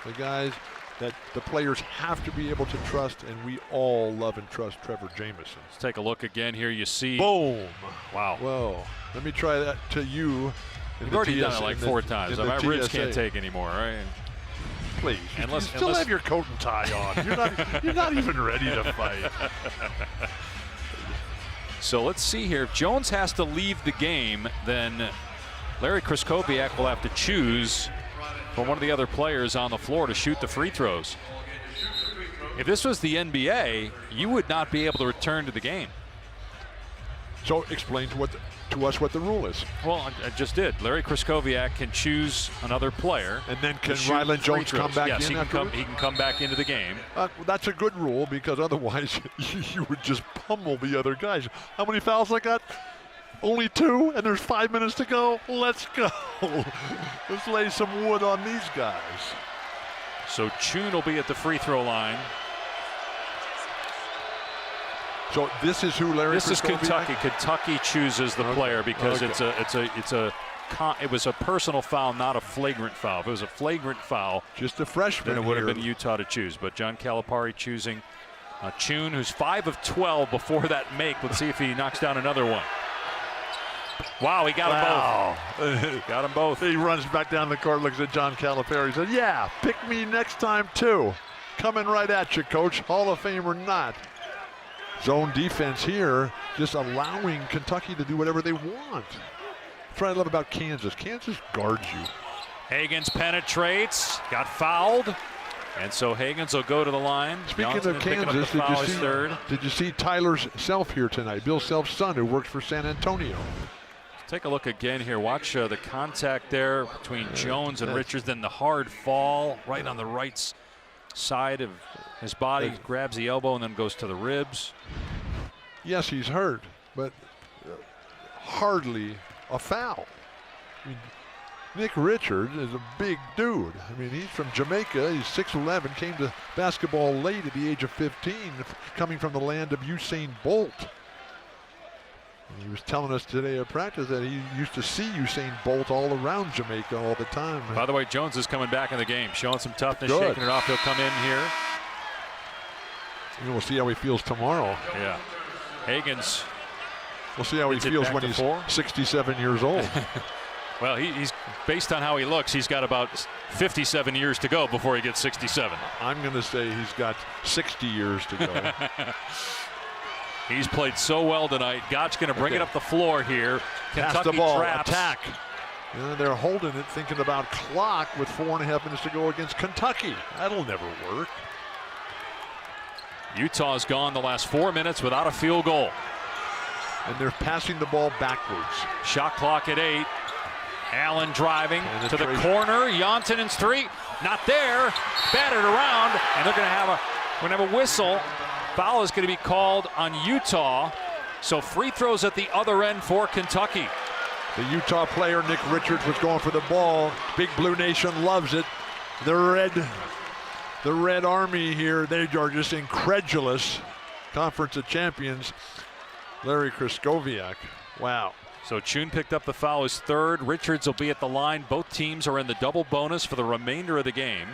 The guys that the players have to be able to trust, and we all love and trust Trevor Jamison. Let's take a look again here. You see. Boom. Wow. Whoa. Let me try that to you. We've already done it like 4 times. My ribs can't take anymore, right? Please. You still have your coat and tie on. You're not even ready to fight. So let's see here. If Jones has to leave the game, then Larry Kraskowiak will have to choose from one of the other players on the floor to shoot the free throws. If this was the NBA, you would not be able to return to the game. So explain to us what the rule is. Well, I just did. Larry Kraskowiak can choose another player. And then can Ryland Jones come back in? Yes, he can come back into the game. That's a good rule, because otherwise you would just pummel the other guys. How many fouls I got? Only 2, and there's 5 minutes to go. Let's go. Let's lay some wood on these guys. So Chun will be at the free throw line. So this is who Larry. This is Kentucky. Kentucky chooses the player because it was a personal foul, not a flagrant foul. If it was a flagrant foul, just a freshman, then it would have been Utah to choose. But John Calipari choosing Chun, who's 5 of 12 before that make. Let's see if he knocks down another one. Wow, he got them both. Got them both. He runs back down the court, looks at John Calipari, said, "Yeah, pick me next time too. Coming right at you, Coach. Hall of Fame or not." Zone defense here, just allowing Kentucky to do whatever they want. That's what I love about Kansas. Kansas guards you. Higgins penetrates, got fouled, and so Higgins will go to the line. Speaking of Kansas, did you see Tyler's Self here tonight? Bill Self's son, who works for San Antonio. Take a look again here. Watch the contact there between Jones and Richards, then the hard fall right on the right side of his body, grabs the elbow and then goes to the ribs. Yes, he's hurt, but hardly a foul. I mean, Nick Richards is a big dude. I mean, he's from Jamaica. He's 6'11", came to basketball late at the age of 15, coming from the land of Usain Bolt. He was telling us today at practice that he used to see Usain Bolt all around Jamaica all the time. By the way, Jones is coming back in the game, showing some toughness, shaking it off. He'll come in here. And we'll see how he feels tomorrow. Yeah. Higgins. We'll see how he feels when he's 67 years old. Well, he's based on how he looks, he's got about 57 years to go before he gets 67. I'm going to say he's got 60 years to go. He's played so well tonight. Gott's going to bring it up the floor here. Pass Kentucky the ball, traps. attack. They're holding it, thinking about clock with 4.5 minutes to go against Kentucky. That'll never work. Utah's gone the last 4 minutes without a field goal. And they're passing the ball backwards. Shot clock at 8. Allen driving to the corner. Jontinen's 3. Not there. Batted around. And they're going to have a whistle. Foul is going to be called on Utah. So free throws at the other end for Kentucky. The Utah player, Nick Richards, was going for the ball. Big Blue Nation loves it. The Red Army here, they are just incredulous. Conference of Champions, Larry Kraskowiak. Wow. So Chun picked up the foul, his 3rd. Richards will be at the line. Both teams are in the double bonus for the remainder of the game.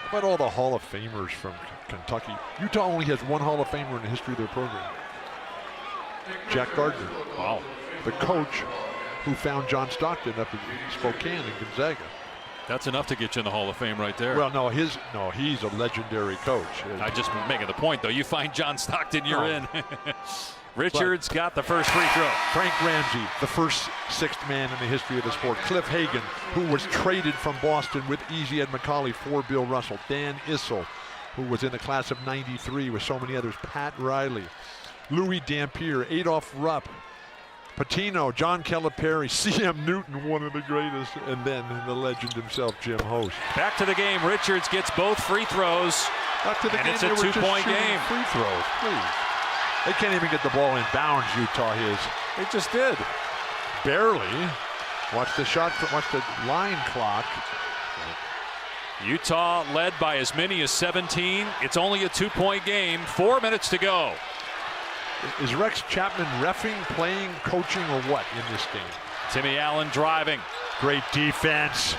How about all the Hall of Famers from Kentucky? Utah only has 1 Hall of Famer in the history of their program. Jack Gardner. Wow. The coach who found John Stockton up in Spokane and Gonzaga. That's enough to get you in the Hall of Fame right there. Well, no, he's a legendary coach. I just making the point, though. You find John Stockton, you're in. Richards got the first free throw. Frank Ramsey, the first 6th man in the history of the sport. Cliff Hagan, who was traded from Boston with Easy Ed McCauley for Bill Russell. Dan Issel, who was in the class of '93 with so many others. Pat Riley, Louis Dampier, Adolph Rupp, Patino, John Calipari, C.M. Newton, one of the greatest, and then the legend himself, Jim Host. Back to the game. Richards gets both free throws. Back to the game. It's a 2-point game. Free throws, please. They can't even get the ball in bounds, Utah is. They just did. Barely. Watch the shot, watch the line clock. Utah led by as many as 17. It's only a 2-point game. 4 minutes to go. Is Rex Chapman reffing, playing, coaching, or what in this game? Timmy Allen driving. Great defense.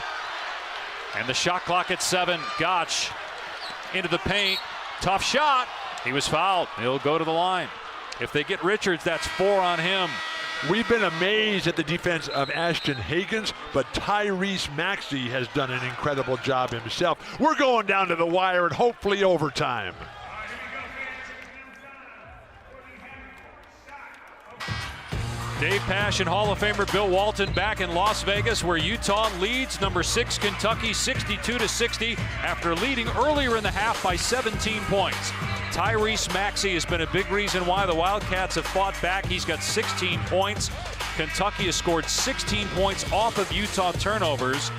And the shot clock at 7. Gotch into the paint. Tough shot. He was fouled. He'll go to the line. If they get Richards, that's 4 on him. We've been amazed at the defense of Ashton Higgins, but Tyrese Maxey has done an incredible job himself. We're going down to the wire and hopefully overtime. Dave Pasch and Hall of Famer Bill Walton back in Las Vegas, where Utah leads number 6 Kentucky 62-60 after leading earlier in the half by 17 points. Tyrese Maxey has been a big reason why the Wildcats have fought back. He's got 16 points. Kentucky has scored 16 points off of Utah turnovers.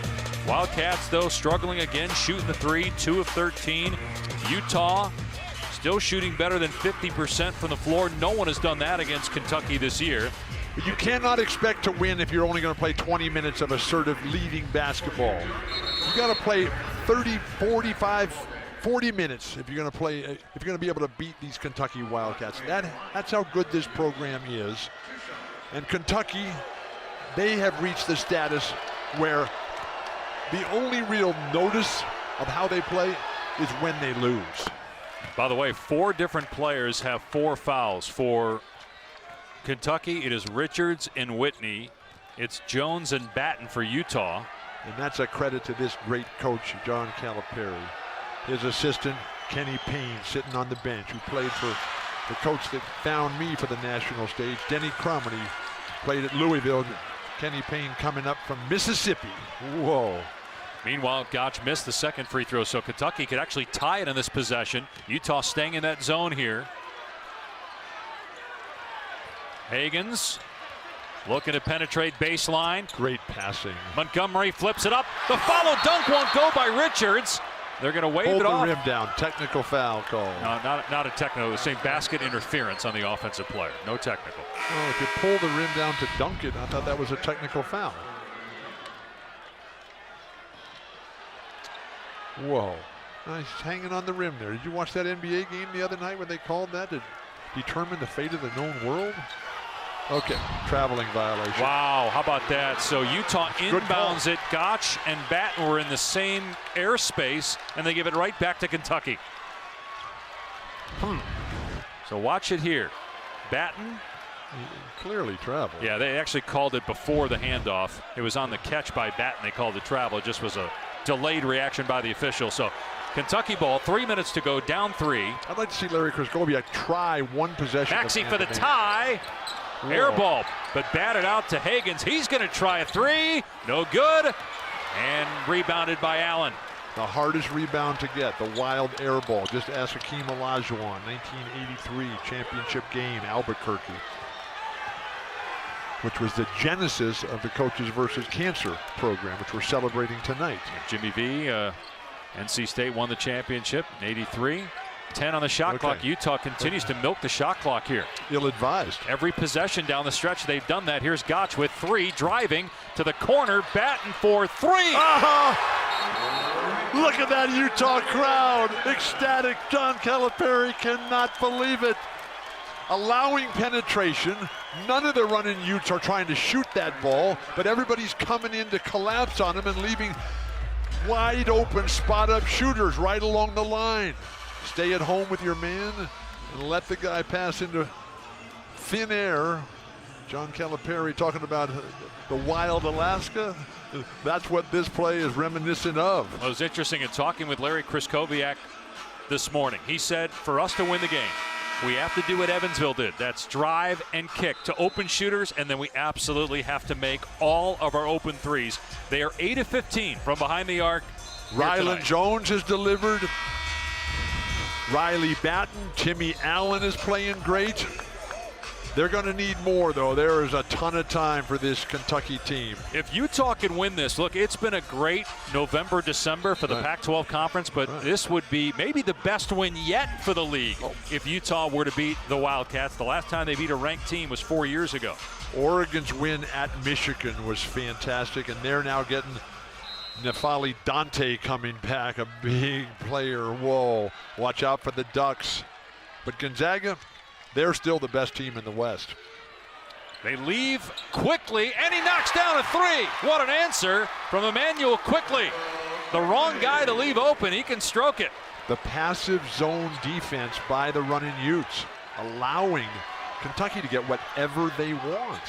Wildcats, though, struggling again, shooting the 3, 2 of 13. Utah still shooting better than 50% from the floor. No one has done that against Kentucky this year. You cannot expect to win if you're only going to play 20 minutes of assertive leading basketball. You got to play 30, 45, 40 minutes if you're going to play. If you're going to be able to beat these Kentucky Wildcats. That's how good this program is. And Kentucky, they have reached the status where the only real notice of how they play is when they lose. By the way, 4 different players have 4 fouls for Kentucky. It is Richards and Whitney. It's Jones and Batten for Utah. And that's a credit to this great coach, John Calipari. His assistant, Kenny Payne, sitting on the bench, who played for the coach that found me for the national stage, Denny Crum, when he played at Louisville. Kenny Payne coming up from Mississippi. Whoa. Meanwhile, Gotch missed the second free throw, so Kentucky could actually tie it in this possession. Utah staying in that zone here. Higgins looking to penetrate baseline. Great passing. Montgomery flips it up. The follow dunk won't go by Richards. They're going to wave it off. Hold the rim down. Technical foul call. No, not a technical. The same basket interference on the offensive player. No technical. Well, if you pull the rim down to dunk it, I thought that was a technical foul. Whoa. Nice hanging on the rim there. Did you watch that NBA game the other night when they called that to determine the fate of the known world? Okay, traveling violation. Wow, how about that? So Utah inbounds it. Gotch and Batten were in the same airspace, and they give it right back to Kentucky. So watch it here. Batten. Clearly traveled. Yeah, they actually called it before the handoff. It was on the catch by Batten. They called it travel. It just was a delayed reaction by the official. So Kentucky ball, 3 minutes to go, down 3. I'd like to see Larry Krzyzkowiak try one possession. Maxey for the tie. Whoa. Air ball, but batted out to Higgins. He's going to try a 3. No good. And rebounded by Allen. The hardest rebound to get, the wild air ball. Just ask Hakeem Olajuwon, 1983 championship game, Albuquerque, which was the genesis of the Coaches versus Cancer program, which we're celebrating tonight. Jimmy V, NC State won the championship in '83. 10 on the shot clock. Utah continues to milk the shot clock here. Ill-advised. Every possession down the stretch they've done that. Here's Gotch with 3, driving to the corner, Batten for 3. Look at that Utah crowd, ecstatic. John Calipari cannot believe it. Allowing penetration. None of the running Utes are trying to shoot that ball, but everybody's coming in to collapse on them and leaving wide open spot-up shooters right along the line. Stay at home with your man and let the guy pass into thin air. John Calipari talking about the wild Alaska. That's what this play is reminiscent of. Well, it was interesting in talking with Larry Krzyzkowiak this morning. He said, for us to win the game, we have to do what Evansville did. That's drive and kick to open shooters, and then we absolutely have to make all of our open threes. They are 8 of 15 from behind the arc. Rylan Jones has delivered. Riley Batten, Timmy Allen is playing great. They're going to need more, though. There is a ton of time for this Kentucky team. If Utah can win this, look, it's been a great November, December for the Pac-12 conference, but this would be maybe the best win yet for the league if Utah were to beat the Wildcats. The last time they beat a ranked team was 4 years ago. Oregon's win at Michigan was fantastic, and they're now getting Nefali Dante coming back, a big player. Whoa, watch out for the Ducks. But Gonzaga, they're still the best team in the West. They leave Quickley, and he knocks down a 3. What an answer from Emmanuel Quickley. The wrong guy to leave open. He can stroke it. The passive zone defense by the running Utes, allowing Kentucky to get whatever they want.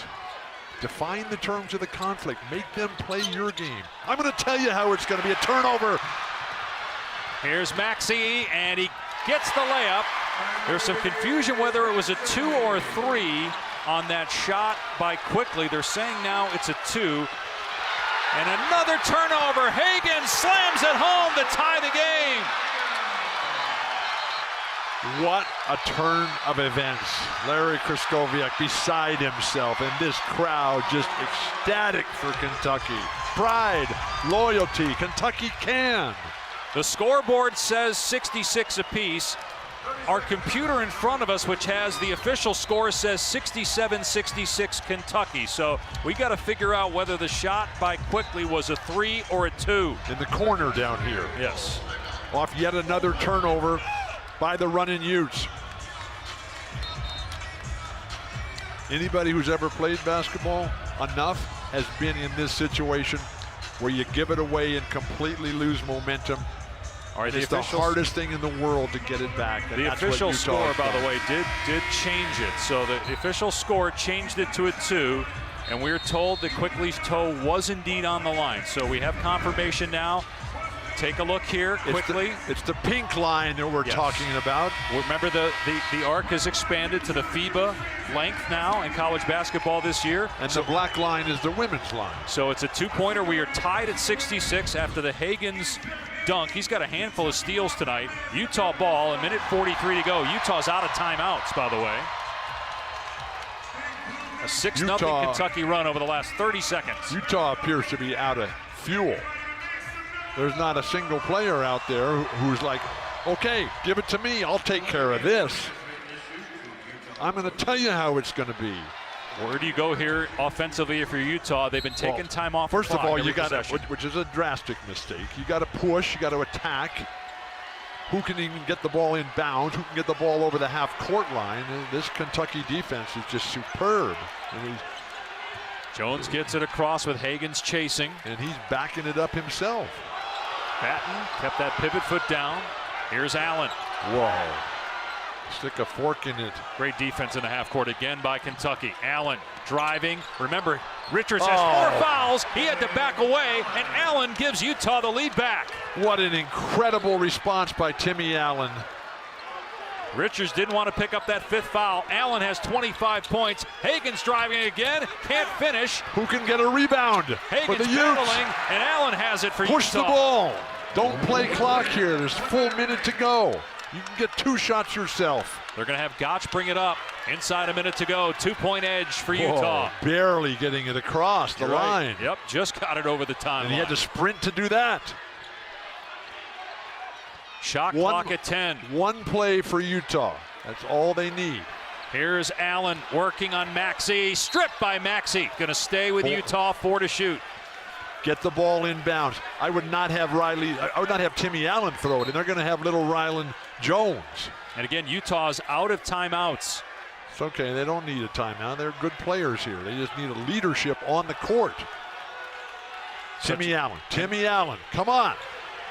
Define the terms of the conflict. Make them play your game. I'm going to tell you how it's going to be a turnover. Here's Maxey, and he gets the layup. There's some confusion whether it was a 2 or a 3 on that shot by Quickley. They're saying now it's a 2. And another turnover. Hagen slams it home to tie the game. What a turn of events. Larry Kraskowiak beside himself, and this crowd just ecstatic for Kentucky. Pride, loyalty, Kentucky can. The scoreboard says 66 apiece. Our computer in front of us, which has the official score, says 67-66 Kentucky. So we got to figure out whether the shot by Quickley was a 3 or a 2. In the corner down here. Yes. Off yet another turnover by the running Utes. Anybody who's ever played basketball enough has been in this situation where you give it away and completely lose momentum. All right, it's the hardest thing in the world to get it back. The official score, by the way, did change it. So the official score changed it to a 2, and we're told that Quickley's toe was indeed on the line. So we have confirmation now. Take a look here quickly. It's the pink line that we're talking about. Remember the arc has expanded to the FIBA length now in college basketball this year. And the black line is the women's line. So it's a 2-pointer. We are tied at 66 after the Hagen's dunk. He's got a handful of steals tonight. Utah ball, a minute 43 to go. Utah's out of timeouts, by the way. A 6-0 Kentucky run over the last 30 seconds. Utah appears to be out of fuel. There's not a single player out there who's like, okay, give it to me. I'll take care of this. I'm going to tell you how it's going to be. Where do you go here offensively for Utah? They've been taking time off. First of all, you got to, which is a drastic mistake. You got to push. You got to attack. Who can even get the ball in bounds? Who can get the ball over the half-court line? And this Kentucky defense is just superb. Jones gets it across with Hagen's chasing. And he's backing it up himself. Batten kept that pivot foot down. Here's Allen. Whoa. Stick a fork in it. Great defense in the half court again by Kentucky. Allen driving. Remember, Richards has 4 fouls. He had to back away, and Allen gives Utah the lead back. What an incredible response by Timmy Allen. Richards didn't want to pick up that 5th foul. Allen has 25 points. Hagen's driving again. Can't finish. Who can get a rebound? Hagen's battling, and Allen has it for Utah. Push the ball. Don't play clock here. There's a full minute to go. You can get 2 shots yourself. They're going to have Gotch bring it up. Inside a minute to go. 2-point edge for Utah. Barely getting it across the line. Right. Yep, just got it over the timeline. And he had to sprint to do that. Shot clock at 10. 1 play for Utah. That's all they need. Here's Allen working on Maxey. Stripped by Maxey. Going to stay with Utah. 4 to shoot. Get the ball in bounds. I would not have Timmy Allen throw it, and they're going to have little Rylan Jones. And again, Utah's out of timeouts. It's okay. They don't need a timeout. They're good players here. They just need a leadership on the court. Timmy Allen. Come on.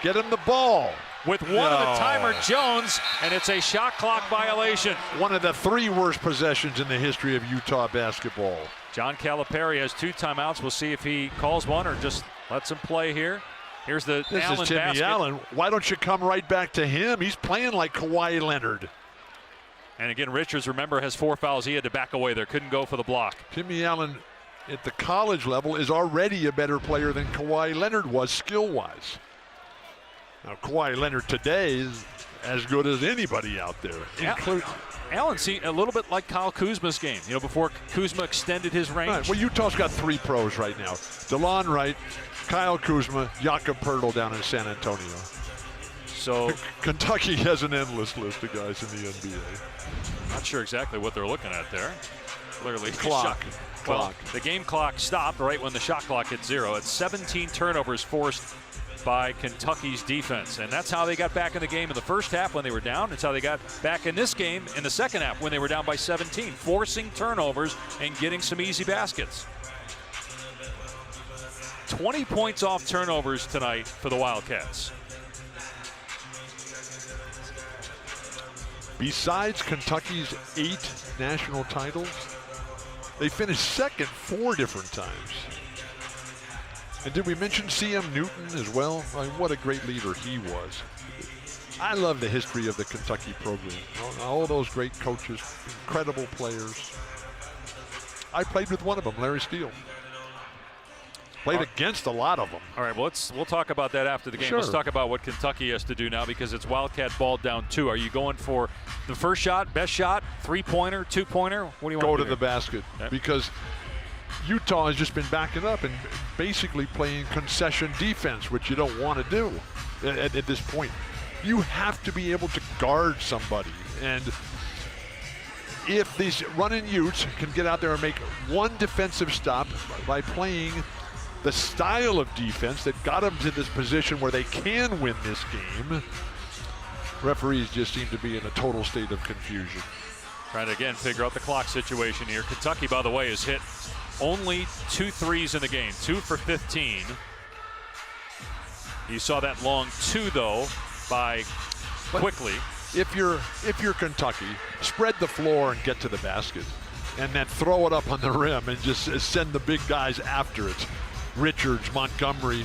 Get him the ball. With one of the timer, Jones, and it's a shot clock violation. One of the 3 worst possessions in the history of Utah basketball. John Calipari has 2 timeouts. We'll see if he calls one or just lets him play here. Here's the This Allen is Timmy basket. Allen. Why don't you come right back to him? He's playing like Kawhi Leonard. And again, Richards, remember, has 4 fouls. He had to back away there. Couldn't go for the block. Timmy Allen at the college level is already a better player than Kawhi Leonard was skill-wise. Now, Kawhi Leonard today is as good as anybody out there. Allen seemed a little bit like Kyle Kuzma's game, before Kuzma extended his range. Right. Well, Utah's got 3 pros right now. DeLon Wright, Kyle Kuzma, Jakob Poeltl down in San Antonio. So Kentucky has an endless list of guys in the NBA. Not sure exactly what they're looking at there. Clearly, clock. Well, the game clock stopped right when the shot clock hit 0. It's 17 turnovers forced by Kentucky's defense, and that's how they got back in the game in the first half when they were down. It's how they got back in this game in the second half when they were down by 17, forcing turnovers and getting some easy baskets. 20 points off turnovers tonight for the Wildcats. Besides Kentucky's 8 national titles, they finished second 4 different times. And did we mention C.M. Newton as well? I mean, what a great leader he was. I love the history of the Kentucky program. All those great coaches, incredible players. I played with one of them, Larry Steele. Played against a lot of them. All right, well, we'll talk about that after the game. Sure. Let's talk about what Kentucky has to do now because it's Wildcat ball down 2. Are you going for the first shot, best shot, 3-pointer, 2-pointer? What do you want Go to to do the basket because Utah has just been backing up and basically playing concession defense, which you don't want to do at this point. You have to be able to guard somebody. And if these running Utes can get out there and make one defensive stop by playing the style of defense that got them to this position where they can win this game, referees just seem to be in a total state of confusion. Trying to, again, figure out the clock situation here. Kentucky, by the way, has hit only 2 threes in the game, 2 for 15. You saw that long 2, though, by Quickley. If you're Kentucky, spread the floor and get to the basket, and then throw it up on the rim and just send the big guys after it. Richards, Montgomery,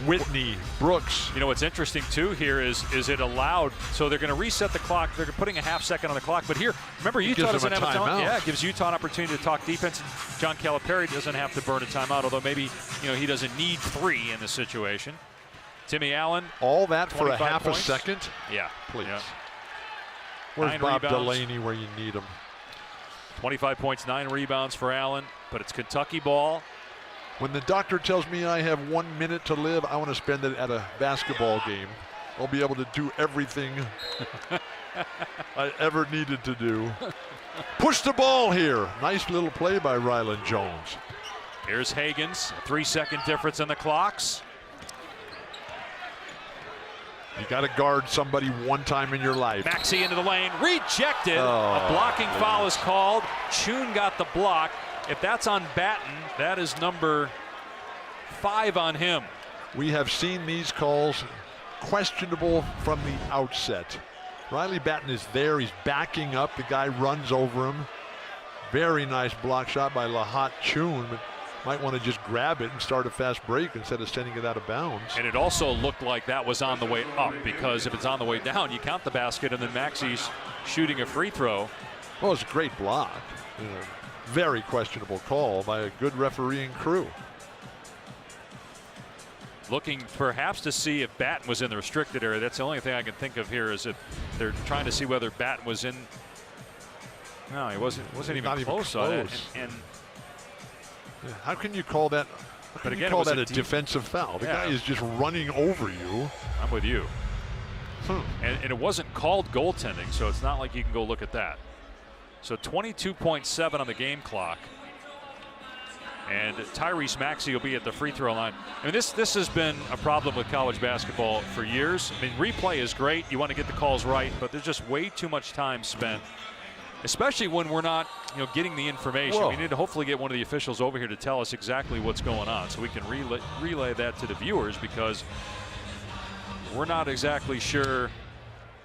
Whitney, Brooks. You know what's interesting too here is it allowed? So they're going to reset the clock. They're putting a half second on the clock. But here, remember, Utah doesn't have a timeout. Yeah, it gives Utah an opportunity to talk defense. John Calipari doesn't have to burn a timeout, although maybe he doesn't need 3 in this situation. Timmy Allen. All that for a half points. a second? Yeah, please. Yeah. Where's 9 Bob rebounds. Delaney where you need him? 25 points, 9 rebounds for Allen, but it's Kentucky ball. When the doctor tells me I have 1 minute to live, I want to spend it at a basketball game. I'll be able to do everything I ever needed to do. Push the ball here. Nice little play by Ryland Jones. Here's Hagens, 3-second difference in the clocks. You got to guard somebody one time in your life. Maxey into the lane, rejected. A blocking foul is called. Chun got the block. If that's on Batten, that is number 5 on him. We have seen these calls questionable from the outset. Riley Batten is there. He's backing up. The guy runs over him. Very nice block shot by Lahat Chun, but might want to just grab it and start a fast break instead of sending it out of bounds. And it also looked like that was on the way up, because if it's on the way down, you count the basket, and then Maxey's shooting a free throw. Well, it's a great block. Very questionable call by a good refereeing crew. Looking perhaps to see if Batten was in the restricted area. That's the only thing I can think of here, is if they're trying to see whether Batten was in. No, he wasn't even close on it. And how can you call that? How can you call that a defensive foul? The guy is just running over you. I'm with you. And it wasn't called goaltending, so it's not like you can go look at that. So 22.7 on the game clock. And Tyrese Maxey will be at the free throw line. I mean, this has been a problem with college basketball for years. I mean, replay is great. You want to get the calls right, but there's just way too much time spent, especially when we're not, getting the information. Whoa. We need to hopefully get one of the officials over here to tell us exactly what's going on, so we can relay that to the viewers, because we're not exactly sure.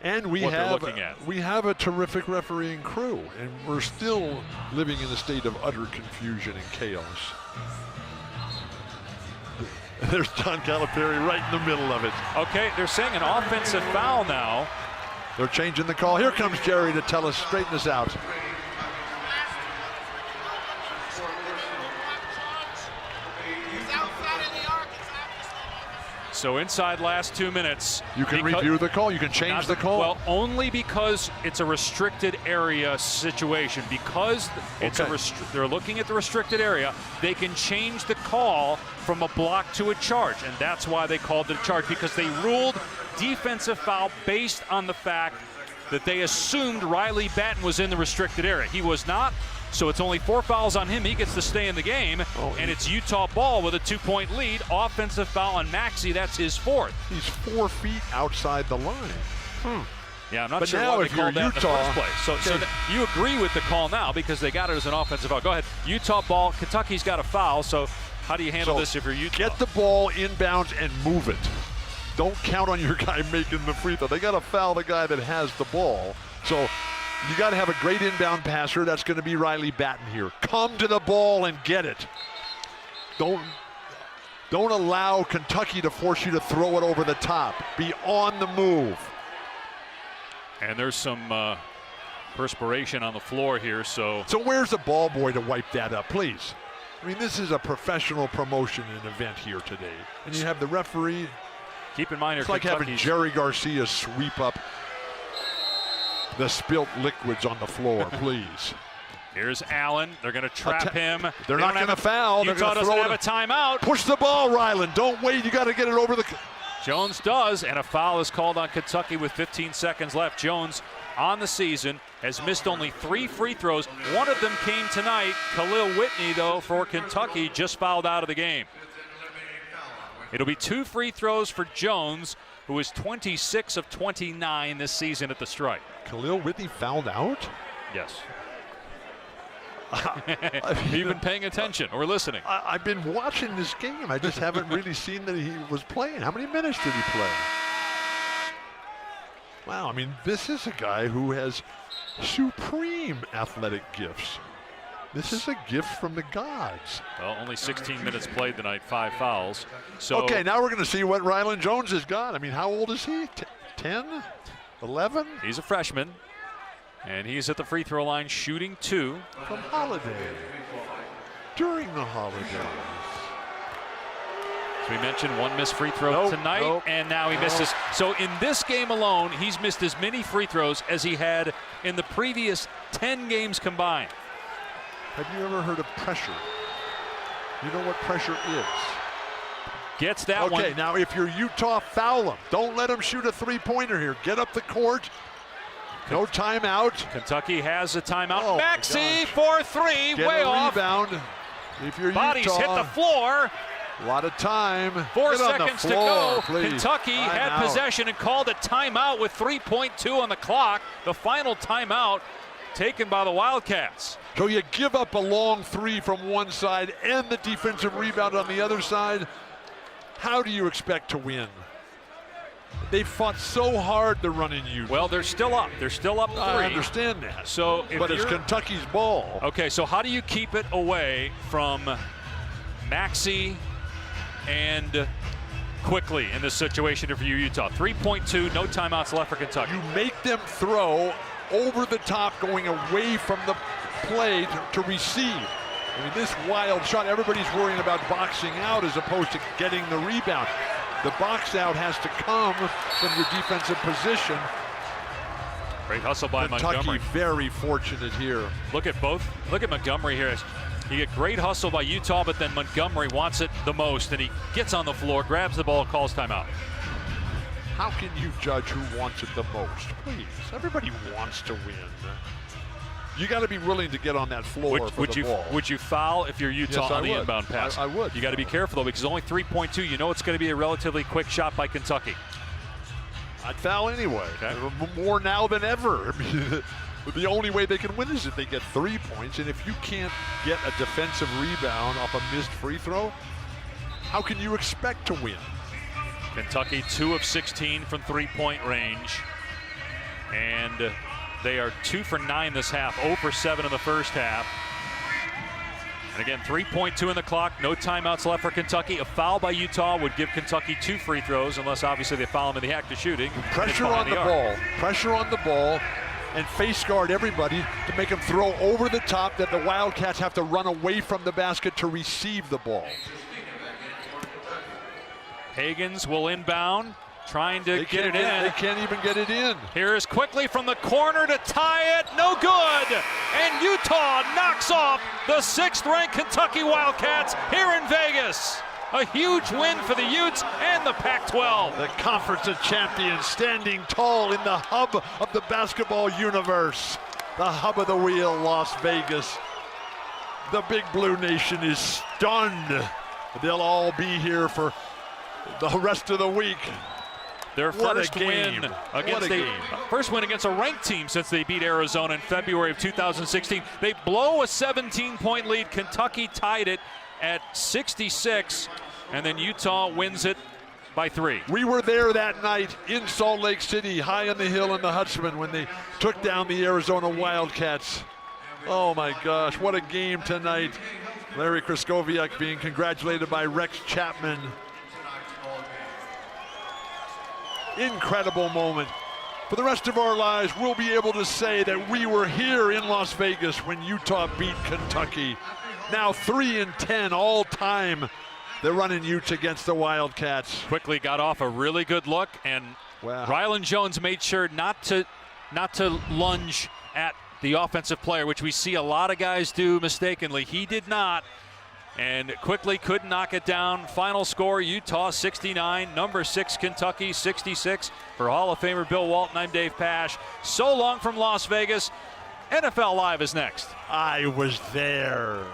And we what have they're looking at. We have a terrific refereeing crew, and we're still living in a state of utter confusion and chaos. There's John Calipari right in the middle of it. Okay, they're saying an offensive foul now. They're changing the call. Here comes Jerry to tell us, straighten us out. So inside last 2 minutes. You can review the call. You can change the call. Well, only because it's a restricted area situation. Because it's they're looking at the restricted area, they can change the call from a block to a charge, and that's why they called it a charge, because they ruled defensive foul based on the fact that they assumed Riley Batten was in the restricted area. He was not. So it's only 4 fouls on him. He gets to stay in the game, and it's Utah ball with a 2-point lead. Offensive foul on Maxey. That's his 4th. He's 4 feet outside the line. Yeah, I'm not but sure now why if they called you're that Utah, in the first place. So you agree with the call now because they got it as an offensive foul. Go ahead. Utah ball. Kentucky's got a foul. So how do you handle this if you're Utah? Get the ball inbounds and move it. Don't count on your guy making the free throw. They got to foul the guy that has the ball. So you got to have a great inbound passer. That's going to be Riley Batten here. Come to the ball and get it. Don't allow Kentucky to force you to throw it over the top. Be on the move. And there's some perspiration on the floor here. So where's the ball boy to wipe that up, please? I mean, this is a professional promotion and event here today. And you have the referee. Keep in mind, it's like having Jerry Garcia sweep up the spilt liquids on the floor, please. Here's Allen. They're going to trap him. They're not going to foul. Utah doesn't have a timeout. Push the ball, Ryland. Don't wait. You got to get it over the. Jones does, and a foul is called on Kentucky with 15 seconds left. Jones, on the season, has missed only 3 free throws. One of them came tonight. Khalil Whitney, though, for Kentucky, just fouled out of the game. It'll be 2 free throws for Jones, who is 26 of 29 this season at the stripe. Khalil Whitney fouled out? Yes. Have you been paying attention or listening? I've been watching this game. I just haven't really seen that he was playing. How many minutes did he play? Wow, I mean, this is a guy who has supreme athletic gifts. This is a gift from the gods. Well, only 16 minutes played tonight, 5 fouls. So okay, now we're going to see what Ryland Jones has got. I mean, how old is he? 10? 11? He's a freshman. And he's at the free throw line shooting 2. From holiday. During the holidays. So we mentioned 1 missed free throw tonight, and now he misses. So in this game alone, he's missed as many free throws as he had in the previous 10 games combined. Have you ever heard of pressure? You know what pressure is. Gets that one. Okay, now if you're Utah, foul him. Don't let him shoot a three-pointer here. Get up the court. No timeout. Kentucky has a timeout. Maxey for 3, way off. Rebound. If you're Bodies Utah, hit the floor. A lot of time. 4 seconds to go. Please. Kentucky had possession and called a timeout with 3.2 on the clock. The final timeout taken by the Wildcats. So you give up a long 3 from one side and the defensive rebound on the other side. How do you expect to win? They fought so hard to run in Utah. Well, they're still up. They're still up 3. I understand that. So, but it's Kentucky's ball. Okay, so how do you keep it away from Maxey and Quickley in this situation for you, Utah? 3.2, no timeouts left for Kentucky. You make them throw over the top, going away from the play to receive. I mean, this wild shot, everybody's worrying about boxing out as opposed to getting the rebound. The box out has to come from your defensive position. Great hustle by Kentucky Montgomery. Very fortunate here. Look at both. Look at Montgomery here. You get great hustle by Utah, but then Montgomery wants it the most, and he gets on the floor, grabs the ball, calls timeout. How can you judge who wants it the most? Please, everybody wants to win. You got to be willing to get on that floor for the ball. Would you foul if you're Utah on the would. inbound pass? I would. You got to be careful, though, because only 3.2. You know it's going to be a relatively quick shot by Kentucky. I'd foul anyway. Okay. More now than ever. I mean, the only way they can win is if they get 3 points. And if you can't get a defensive rebound off a missed free throw, how can you expect to win? Kentucky 2 of 16 from three-point range. And they are 2 for 9 this half, 0 for 7 in the first half. And again, 3.2 in the clock, no timeouts left for Kentucky. A foul by Utah would give Kentucky 2 free throws, unless obviously they foul him in the act of shooting. Pressure on the ball. Pressure on the ball, and face guard everybody to make them throw over the top, that the Wildcats have to run away from the basket to receive the ball. Higgins will inbound, trying to get it in. They can't even get it in. Here's Quickley from the corner to tie it. No good. And Utah knocks off the 6th-ranked Kentucky Wildcats here in Vegas. A huge win for the Utes and the Pac-12. The Conference of Champions standing tall in the hub of the basketball universe. The hub of the wheel, Las Vegas. The Big Blue Nation is stunned. They'll all be here for the rest of the week. Their first win against a ranked team since they beat Arizona in February of 2016. They blow a 17-point lead. Kentucky tied it at 66, and then Utah wins it by 3. We were there that night in Salt Lake City, high on the hill in the Huntsman, when they took down the Arizona Wildcats. Oh my gosh, what a game tonight. Larry Kraskowiak being congratulated by Rex Chapman. Incredible moment. For the rest of our lives, we'll be able to say that we were here in Las Vegas when Utah beat Kentucky. Now 3-10 all time. They're running Utes against the Wildcats. Quickley got off a really good look, and Rylan Jones made sure not to lunge at the offensive player, which we see a lot of guys do mistakenly. He did not, and Quickley couldn't knock it down. Final score, Utah 69, number 6 Kentucky 66. For Hall of Famer Bill Walton, I'm Dave Pasch. So long from Las Vegas. NFL Live is next. I was there.